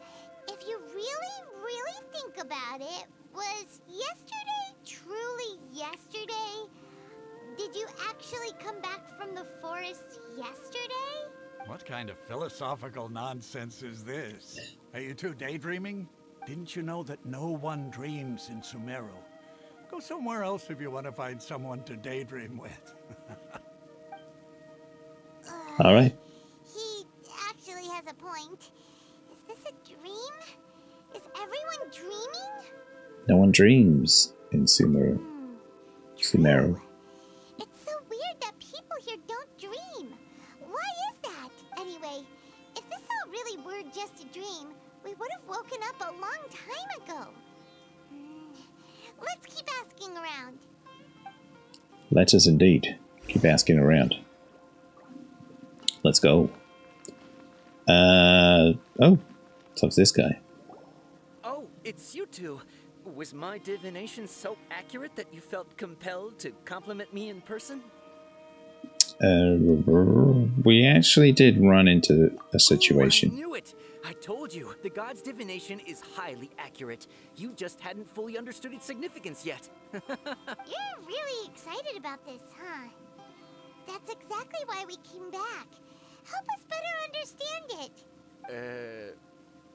if you really think about it, was yesterday truly yesterday? Did you actually come back from the forest yesterday? What kind of philosophical nonsense is this? Are you two daydreaming? Didn't you know that no one dreams in Sumeru? Go somewhere else if you want to find someone to daydream with. All right. He actually has a point. Is this a dream? Is everyone dreaming? No one dreams in Sumeru. Sumeru. It's so weird that people here don't dream. Why is that? Anyway, if this all really were just a dream, we would have woken up a long time ago. Let's keep asking around. Let us indeed. Keep asking around. Let's go. Oh. So it's this guy. Oh, it's you two. Was my divination so accurate that you felt compelled to compliment me in person? We actually did run into a situation. I knew it! I told you, the god's divination is highly accurate. You just hadn't fully understood its significance yet. You're really excited about this, huh? That's exactly why we came back. Help us better understand it.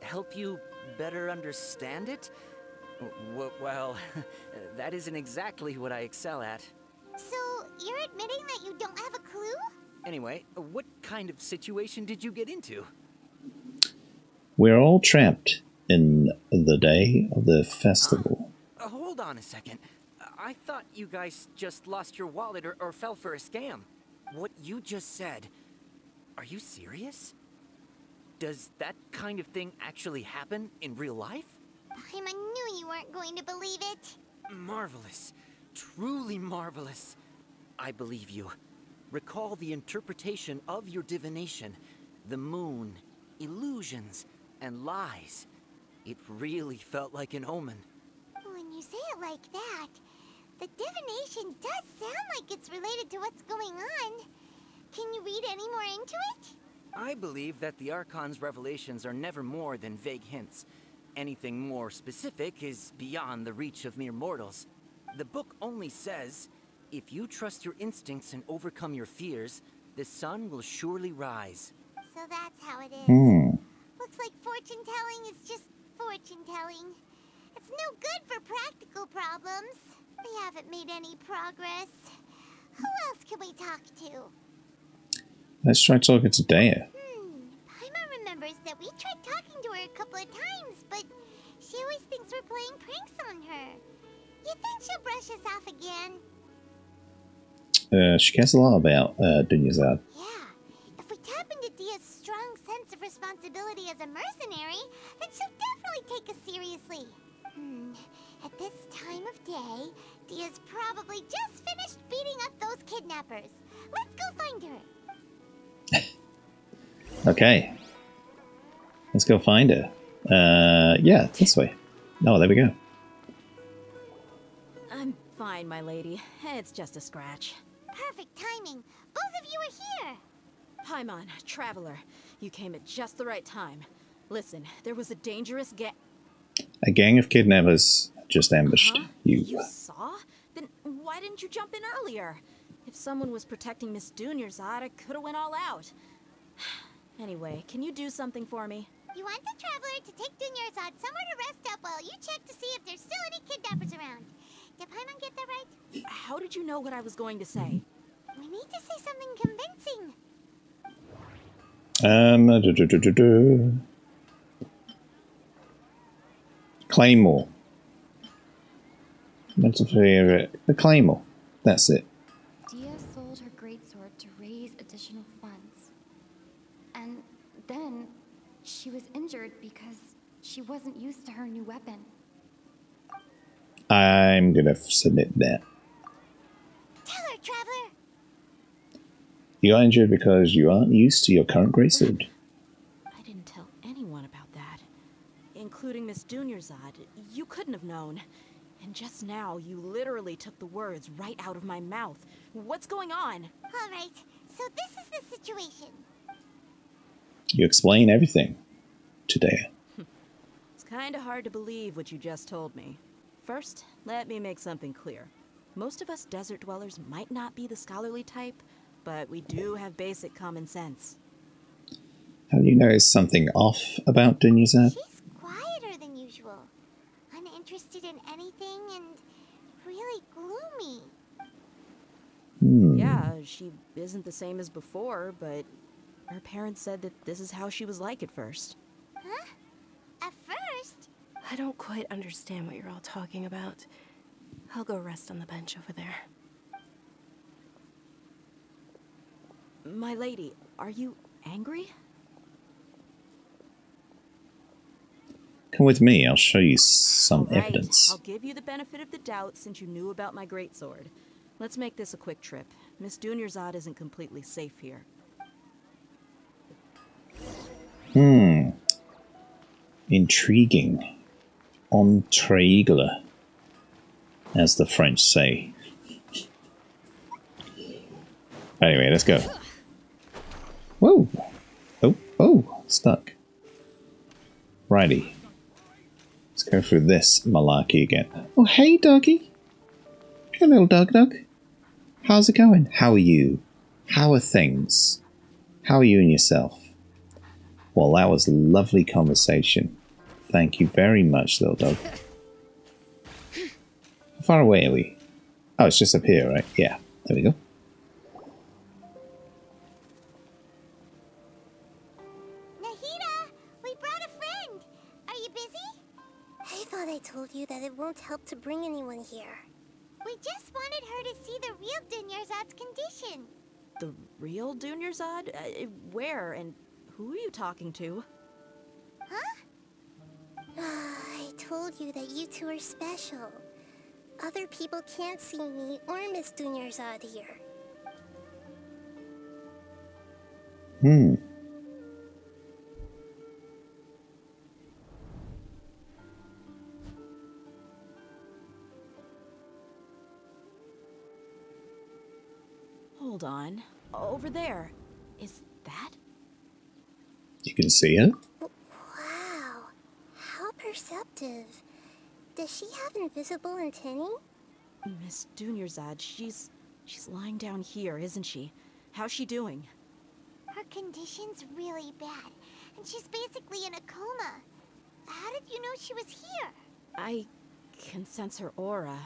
Help you better understand it? Well, that isn't exactly what I excel at. So, you're admitting that you don't have a clue? Anyway, what kind of situation did you get into? We're all trapped in the day of the festival. Hold on a second. I thought you guys just lost your wallet or fell for a scam. What you just said, are you serious? Does that kind of thing actually happen in real life? I knew you weren't going to believe it. Marvelous. Truly marvelous. I believe you. Recall the interpretation of your divination. The moon, illusions, and lies. It really felt like an omen. When you say it like that, the divination does sound like it's related to what's going on. Can you read any more into it? I believe that the Archon's revelations are never more than vague hints. Anything more specific is beyond the reach of mere mortals. The book only says, if you trust your instincts and overcome your fears, the sun will surely rise. So that's how it is. Hmm. Looks like fortune-telling is just fortune-telling. It's no good for practical problems. We haven't made any progress. Who else can we talk to? Let's try talking to Dehya. Paimon remembers that we tried talking to her a couple of times, but she always thinks we're playing pranks on her. You think she'll brush us off again? She cares a lot about Dunyazad. Yeah. If we tap into Dehya's strong sense of responsibility as a mercenary, then she'll definitely take us seriously. At this time of day, Dehya's probably just finished beating up those kidnappers. Let's go find her. Okay. Let's go find her. Yeah, this way. Oh, there we go. I'm fine, my lady. It's just a scratch. Perfect timing. Both of you are here. Paimon, Traveler, you came at just the right time. Listen, there was a dangerous A gang of kidnappers just ambushed you. You saw? Then why didn't you jump in earlier? If someone was protecting Miss Dunyazad, I could have went all out. Anyway, can you do something for me? You want the Traveler to take Dunyazad somewhere to rest up while you check to see if there's still any kidnappers around. Did Paimon get that right? How did you know what I was going to say? We need to say something convincing. Claymore. Mental favorite. The Claymore. That's it. Dehya sold her greatsword to raise additional funds. And then she was injured because she wasn't used to her new weapon. I'm gonna submit that. Tell her, Traveler. You got injured because you aren't used to your current greatsword. I didn't tell anyone about that. Including Miss Dunyazad. You couldn't have known. And just now, you literally took the words right out of my mouth. What's going on? All right, so this is the situation. You explain everything today. It's kind of hard to believe what you just told me. First, let me make something clear. Most of us desert dwellers might not be the scholarly type, but we do have basic common sense. Have you noticed something off about Dunyazad? She's quieter than usual. Uninterested in anything and really gloomy. Yeah, she isn't the same as before, but her parents said that this is how she was like at first. Huh? At first? I don't quite understand what you're all talking about. I'll go rest on the bench over there. My lady, are you angry? Come with me, I'll show you some evidence. I'll give you the benefit of the doubt since you knew about my greatsword. Let's make this a quick trip. Miss Dunyazad isn't completely safe here. Intriguing. Intrigue, as the French say. Anyway, let's go. Whoa! Oh, stuck. Righty. Let's go through this malarkey again. Oh, hey, doggy. Hey, little dog. How's it going? How are you? How are things? How are you and yourself? Well, that was a lovely conversation. Thank you very much, little dog. How far away are we? Oh, it's just up here, right? Yeah, there we go. Nahida, we brought a friend. Are you busy? I thought I told you that it won't help to bring anyone here. We just wanted her to see the real Dunyazad's condition. The real Dunyazad? Where and who are you talking to? Huh? I told you that you two are special. Other people can't see me or Miss Dunyazad here. Hold on. Over there. Is that? You can see her? Wow. How perceptive. Does she have invisible antennae? Miss Dunyarzad, she's lying down here, isn't she? How's she doing? Her condition's really bad, and she's basically in a coma. How did you know she was here? I can sense her aura.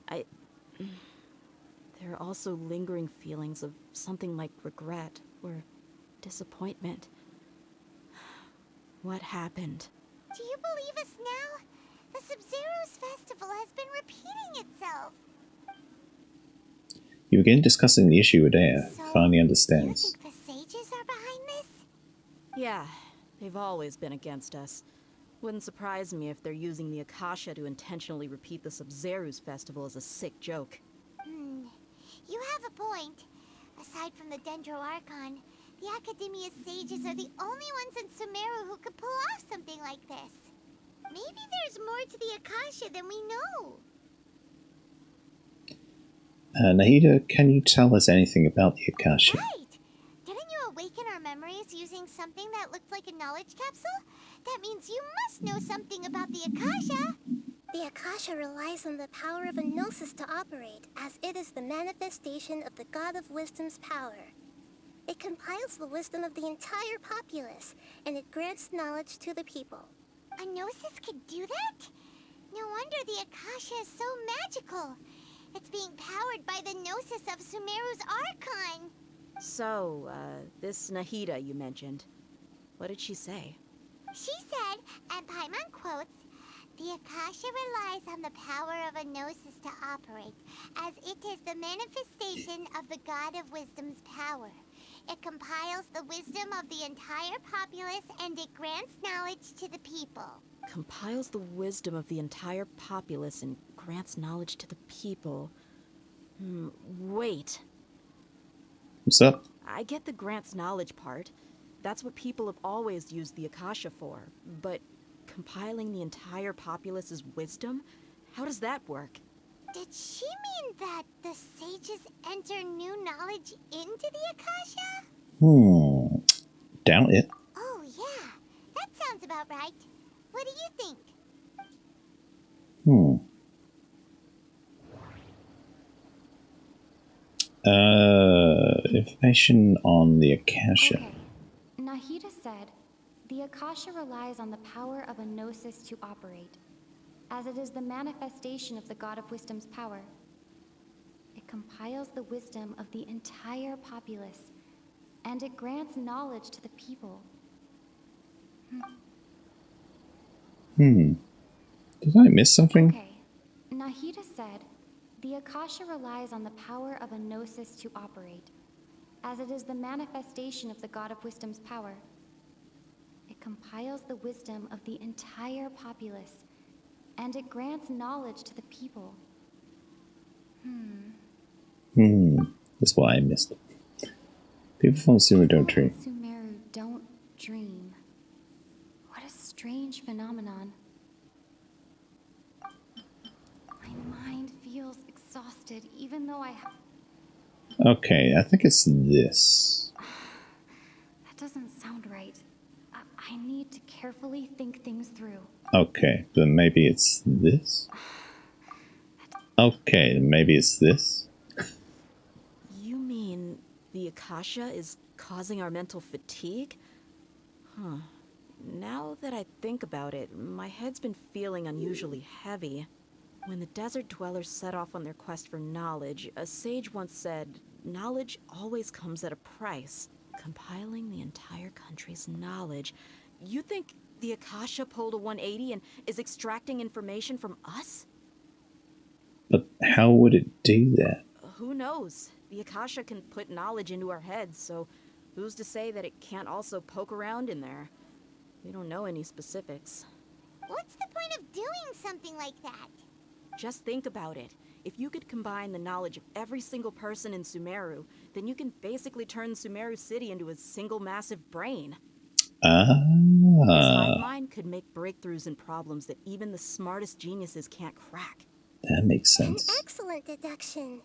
There are also lingering feelings of something like regret or disappointment. What happened? Do you believe us now? The Sub-Zero's festival has been repeating itself. You begin discussing the issue with Dehya, So, finally you understands. think the sages are behind this? Yeah, they've always been against us. Wouldn't surprise me if they're using the Akasha to intentionally repeat the Sub-Zeru's festival as a sick joke. You have a point. Aside from the Dendro Archon, the Academia's sages are the only ones in Sumeru who could pull off something like this. Maybe there's more to the Akasha than we know. Nahida, can you tell us anything about the Akasha? Right! Didn't you awaken our memories using something that looked like a knowledge capsule? That means you must know something about the Akasha. The Akasha relies on the power of a gnosis to operate, as it is the manifestation of the God of Wisdom's power. It compiles the wisdom of the entire populace, and it grants knowledge to the people. A gnosis could do that? No wonder the Akasha is so magical. It's being powered by the gnosis of Sumeru's Archon. So, this Nahida you mentioned, what did she say? She said, and Paimon quotes, "The Akasha relies on the power of a gnosis to operate, as it is the manifestation of the God of Wisdom's power. It compiles the wisdom of the entire populace, and it grants knowledge to the people." Compiles the wisdom of the entire populace and grants knowledge to the people. Wait. What's up? I get the grants knowledge part. That's what people have always used the Akasha for. But compiling the entire populace's wisdom? How does that work? Did she mean that the sages enter new knowledge into the Akasha? Doubt it. Oh, yeah. That sounds about right. What do you think? Information on the Akasha. Okay. Nahida said, the Akasha relies on the power of a gnosis to operate, as it is the manifestation of the God of Wisdom's power. It compiles the wisdom of the entire populace, and it grants knowledge to the people. Did I miss something? Okay. Nahida said, the Akasha relies on the power of a gnosis to operate, as it is the manifestation of the God of Wisdom's power. It compiles the wisdom of the entire populace, and it grants knowledge to the people. That's why I missed it. People from Sumeru don't dream. Sumeru don't dream. What a strange phenomenon. My mind feels exhausted, even though I have... Okay, I think it's this. That doesn't sound right. I need to carefully think things through. Okay, then maybe it's this? Okay, maybe it's this? You mean the Akasha is causing our mental fatigue? Huh. Now that I think about it, my head's been feeling unusually heavy. When the desert dwellers set off on their quest for knowledge, a sage once said, "Knowledge always comes at a price." Compiling the entire country's knowledge. You think the Akasha pulled a 180 and is extracting information from us? But how would it do that? Who knows? The Akasha can put knowledge into our heads, so who's to say that it can't also poke around in there? We don't know any specifics. What's the point of doing something like that? Just think about it. If you could combine the knowledge of every single person in Sumeru, then you can basically turn Sumeru City into a single massive brain. This hive mind could make breakthroughs in problems that even the smartest geniuses can't crack. That makes An sense. excellent deduction.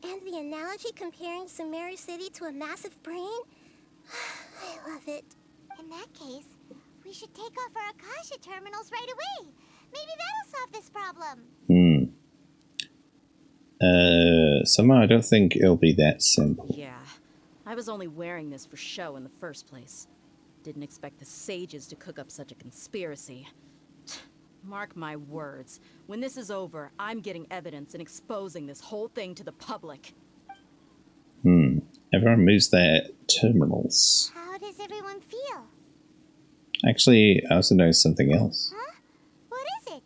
And the analogy comparing Sumeru City to a massive brain? I love it. In that case, We should take off our Akasha terminals right away. Maybe that'll solve this problem. Somehow I don't think it'll be that simple. Yeah, I was only wearing this for show in the first place. Didn't expect the sages to cook up such a conspiracy. Mark my words, when this is over, I'm getting evidence and exposing this whole thing to the public. Everyone moves their terminals. How does everyone feel? Actually, I also noticed something else. Huh? What is it?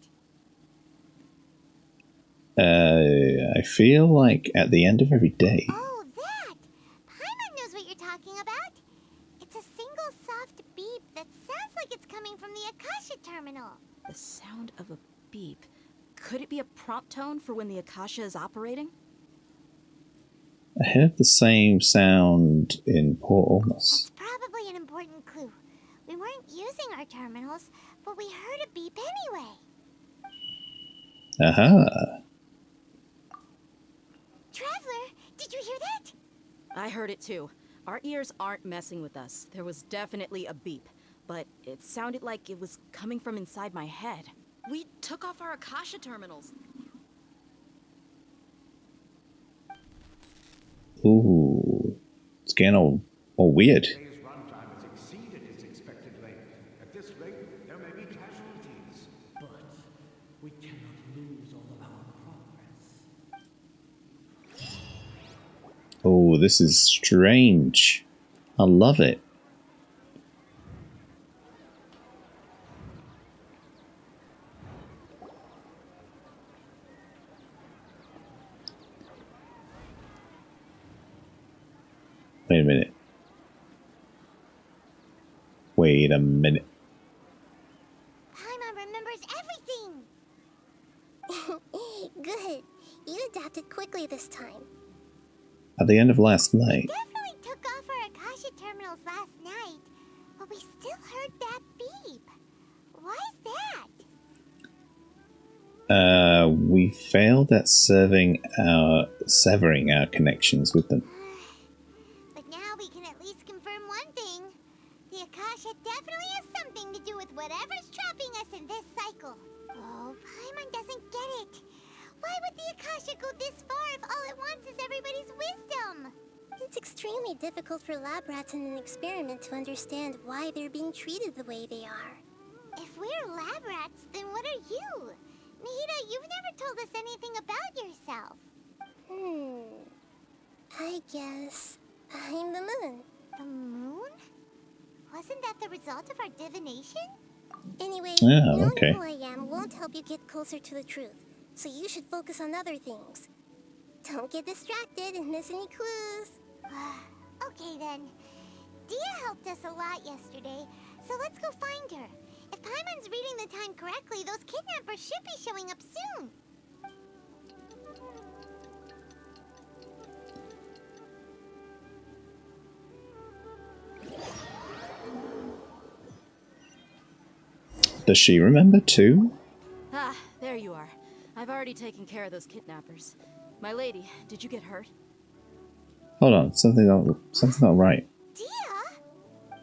I feel like at the end of every day. Oh, that! Paimon knows what you're talking about. It's a single soft beep that sounds like it's coming from the Akasha terminal. The sound of a beep. Could it be a prompt tone for when the Akasha is operating? I heard the same sound in Port Ormus. That's probably an important clue. We weren't using our terminals, but we heard a beep anyway. Aha! Traveler, did you hear that? I heard it too. Our ears aren't messing with us. There was definitely a beep, but it sounded like it was coming from inside my head. We took off our Akasha terminals. Ooh, it's getting all weird. Today's runtime has exceeded its expected length. At this rate, there may be casualties. But we cannot lose all of our progress. Oh, this is strange. I love it. Wait a minute. Wait a minute. Paimon remembers everything! Good. You adapted quickly this time. At the end of last night. Definitely took off our Akasha terminals last night, but we still heard that beep. Why is that? We failed at severing our connections with them. But now we can at least confirm one thing. The Akasha definitely has something to do with whatever's trapping us in this cycle. Oh, Paimon doesn't get it. Why would the Akasha go this far if all it wants is everybody's wisdom? It's extremely difficult for lab rats in an experiment to understand why they're being treated the way they are. If we're lab rats, then what are you? Nahida, you've never told us anything about yourself. I guess I'm the moon. The moon? Wasn't that the result of our divination? Anyway, Oh, okay. knowing who I am won't help you get closer to the truth, so you should focus on other things. Don't get distracted and miss any clues. Okay then. Dehya helped us a lot yesterday, so let's go find her. If Paimon's reading the time correctly, those kidnappers should be showing up soon. Does she remember too? Ah, there you are. I've already taken care of those kidnappers. My lady, did you get hurt? Hold on, something's not right. Dehya?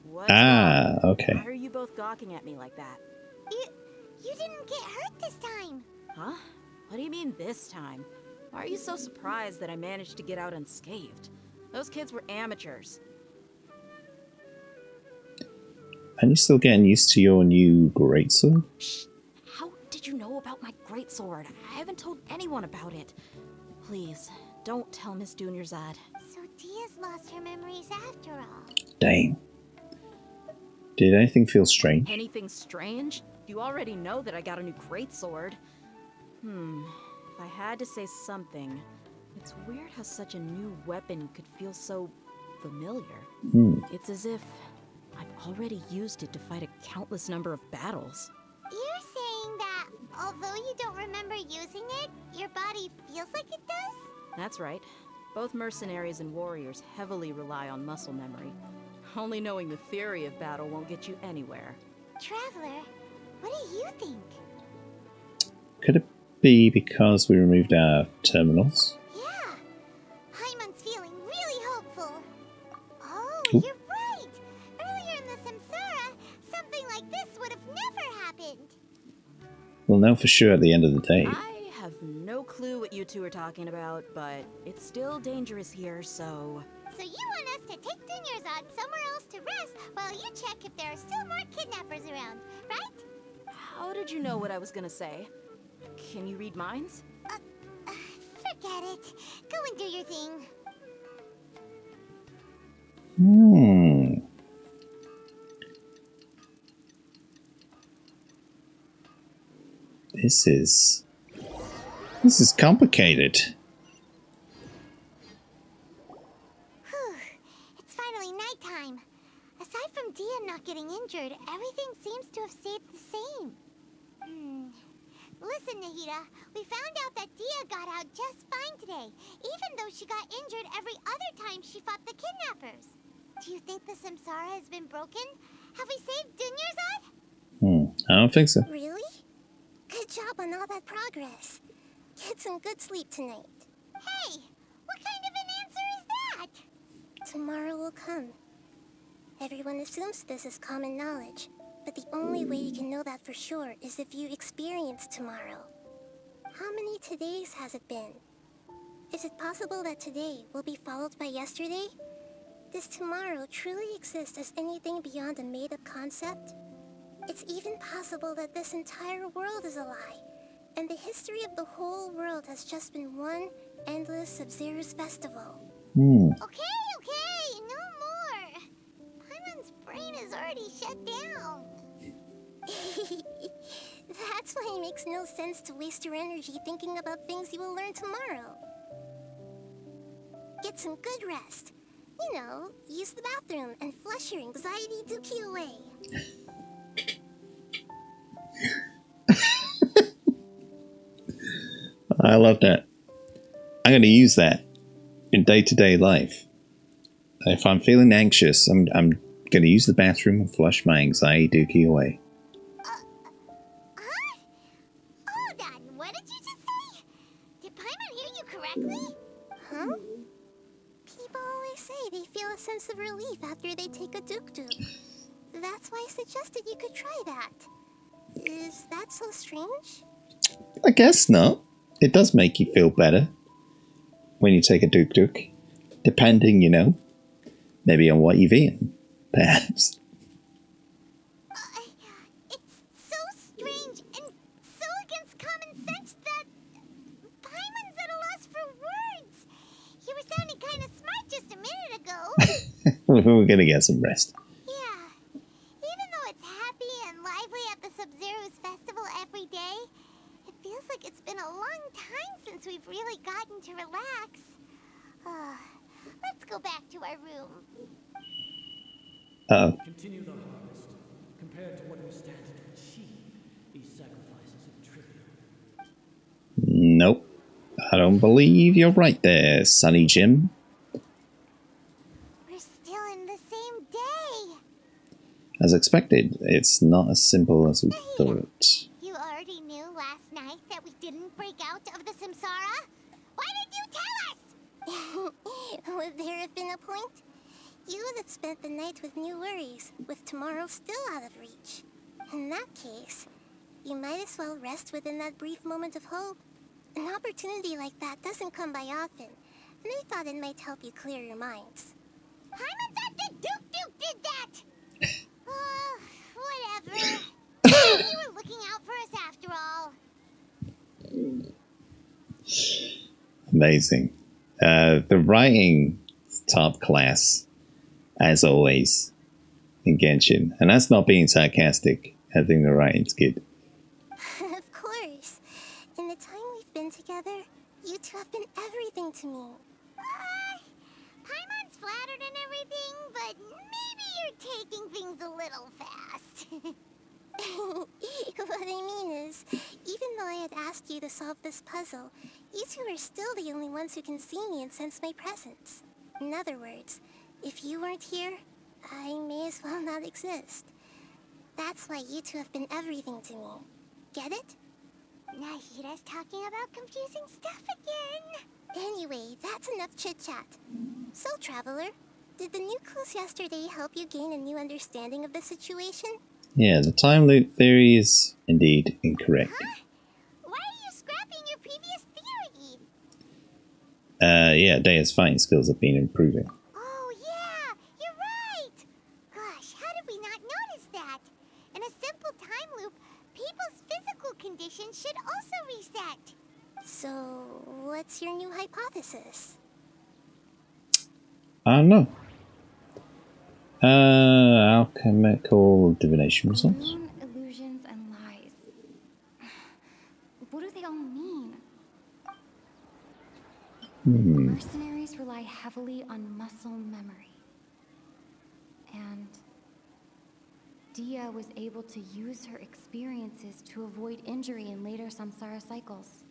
What's Ah, wrong? okay. Why are you both gawking at me like that? You didn't get hurt this time. Huh? What do you mean this time? Why are you so surprised that I managed to get out unscathed? Those kids were amateurs. And you still getting used to your new greatsword? Shh! How did you know about my greatsword? I haven't told anyone about it. Please, don't tell Miss Dunyarzad. So Dehya's lost her memories after all. Dang. Did anything feel strange? Anything strange? You already know that I got a new greatsword. If I had to say something, it's weird how such a new weapon could feel so familiar. It's as if I've already used it to fight a countless number of battles. You're saying that although you don't remember using it, your body feels like it does? That's right. Both mercenaries and warriors heavily rely on muscle memory. Only knowing the theory of battle won't get you anywhere. Traveler, what do you think? Could it be because we removed our terminals? Yeah, Paimon's feeling really hopeful. Oh, Oop. you're right. Earlier in the samsara, We'll know for sure at the end of the day. I have no clue what you two are talking about, but it's still dangerous here, so... So you want us to take Dunyarzad somewhere else to rest while you check if there are still more kidnappers around, right? How did you know what I was gonna say? Can you read minds? Forget it. Go and do your thing. This is complicated. Whew. It's finally nighttime. Aside from Dehya not getting injured, everything seems to have stayed the same. Listen, Nahida, we found out that Dehya got out just fine today, even though she got injured every other time she fought the kidnappers. Do you think the samsara has been broken? Have we saved Dunyarzad? I don't think so. Really? Good job on all that progress. Get some good sleep tonight. Hey, what kind of an answer is that? Tomorrow will come. Everyone assumes this is common knowledge, but the only way you can know that for sure is if you experience tomorrow. How many todays has it been? Is it possible that today will be followed by yesterday? Does tomorrow truly exist as anything beyond a made-up concept? It's even possible that this entire world is a lie, and the history of the whole world has just been one endless Sub-Zero's festival. Okay, no more. Paimon's brain is already shut down. That's why it makes no sense to waste your energy thinking about things you will learn tomorrow. Get some good rest. You know, use the bathroom and flush your anxiety dookie away. I love that. I'm going to use that in day-to-day life. If I'm feeling anxious, I'm going to use the bathroom and flush my anxiety dookie away. Hold on, what did you just say? Did Paimon hear you correctly? Huh? People always say they feel a sense of relief after they take a duk-duk. That's why I suggested you could try that. Is that so strange? I guess not. It does make you feel better when you take a duk-duk. Depending, maybe on what you've eaten, perhaps. It's so strange and so against common sense that Paimon's at a loss for words. You were sounding kind of smart just a minute ago. We're going to get some rest. Yeah. Even though it's happy and lively at the Sub-Zero's festival every day, it feels like it's been a long time since we've really gotten to relax. Let's go back to our room. Continue the harvest. Compared to what we stand to achieve, these sacrifices are trivial. Nope. I don't believe you're right there, Sonny Jim. We're still in the same day. As expected, it's not as simple as we thought. You already knew last night that we didn't break out of the samsara? Why didn't you tell us? Would there have been a point? You would have spent the night with new worries, with tomorrow still out of reach. In that case, you might as well rest within that brief moment of hope. An opportunity like that doesn't come by often, and I thought it might help you clear your minds. Paimon thought that Duke did that! Whatever. You were looking out for us after all. Amazing. The writing top class, as always, in Genshin. And that's not being sarcastic. I think the writing's good. Of course. In the time we've been together, you two have been everything to me. Paimon's flattered and everything, but maybe you're taking things a little fast. What I mean is, even though I had asked you to solve this puzzle, you two are still the only ones who can see me and sense my presence. In other words, if you weren't here, I may as well not exist. That's why you two have been everything to me. Get it? Nahida's talking about confusing stuff again. Anyway, that's enough chit-chat. So, Traveler, did the new clues yesterday help you gain a new understanding of the situation? Yeah, the time loop theory is indeed incorrect. Huh? Why are you scrapping your previous theory? Yeah, Dehya's fighting skills have been improving. Oh, yeah, you're right. Gosh, how did we not notice that? In a simple time loop, people's physical conditions should also reset. So, what's your new hypothesis? I don't know. Alchemical divination results. Moon, illusions, and lies. What do they all mean? Mercenaries rely heavily on muscle memory. And Dehya was able to use her experiences to avoid injury in later samsara cycles.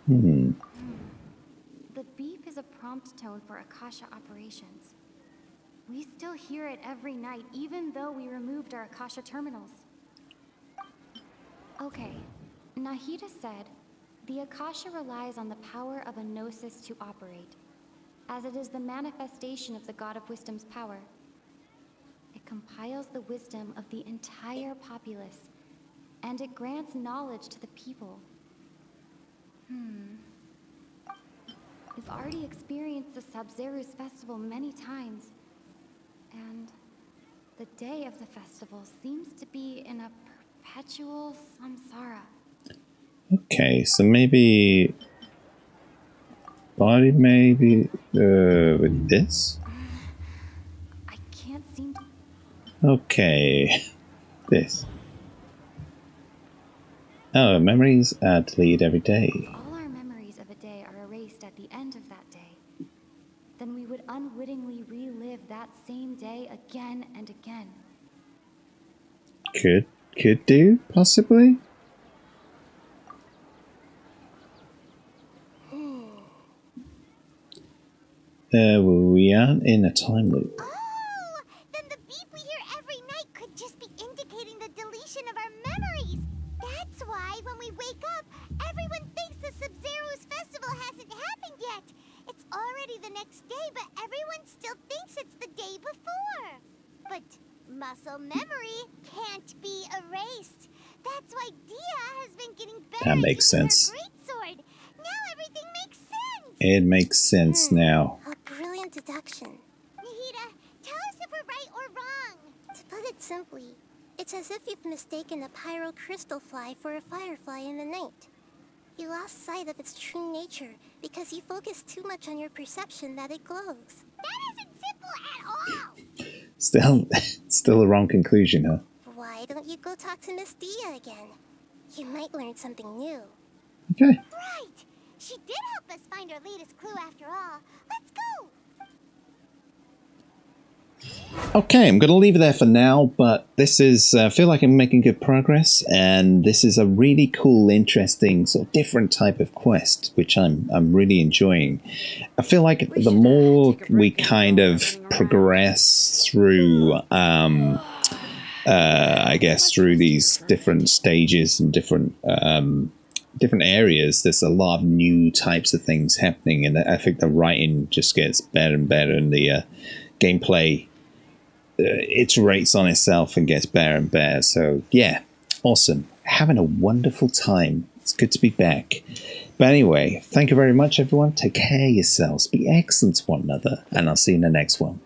The beep is a prompt tone for Akasha operations. We still hear it every night, even though we removed our Akasha terminals. Okay, Nahida said, the Akasha relies on the power of a gnosis to operate, as it is the manifestation of the God of Wisdom's power. It compiles the wisdom of the entire populace, and it grants knowledge to the people. We've already experienced the Sabzeruz festival many times, and the day of the festival seems to be in a perpetual samsara. Okay, so maybe body with this? I can't seem to... Okay, this. Oh, memories are deleted every day. All our memories of a day are erased at the end of that day. Then we would unwittingly relive that same day again and again. Could do, possibly? We aren't in a time loop. Oh, then the beep we hear every night could just be indicating the deletion of our memories. That's why when we wake up, everyone thinks the Sabzeruz festival hasn't happened yet. It's already the next day, but everyone still thinks it's the day before. But muscle memory can't be erased. That's why Dehya has been getting better That makes at using sense. her greatsword. Now everything makes sense. It makes sense now. A brilliant deduction. Nahida, tell us if we're right or wrong. To put it simply, it's as if you've mistaken a pyro crystal fly for a firefly in the night. You lost sight of its true nature because you focused too much on your perception that it glows. That isn't simple at all. Still the wrong conclusion, huh? Why don't you go talk to Miss Dehya again? You might learn something new. Okay. Right. She did help us find our latest clue after all. Let's go. Okay, I'm going to leave it there for now, but this is, I feel like I'm making good progress, and this is a really cool, interesting, sort of different type of quest, which I'm really enjoying. I feel like the more we kind of progress through, I guess, through these different stages and different areas, there's a lot of new types of things happening, and I think the writing just gets better and better, and the gameplay iterates on itself and gets better and better. So yeah, awesome. Having a wonderful time. It's good to be back. But anyway, thank you very much, everyone. Take care of yourselves. Be excellent to one another. And I'll see you in the next one.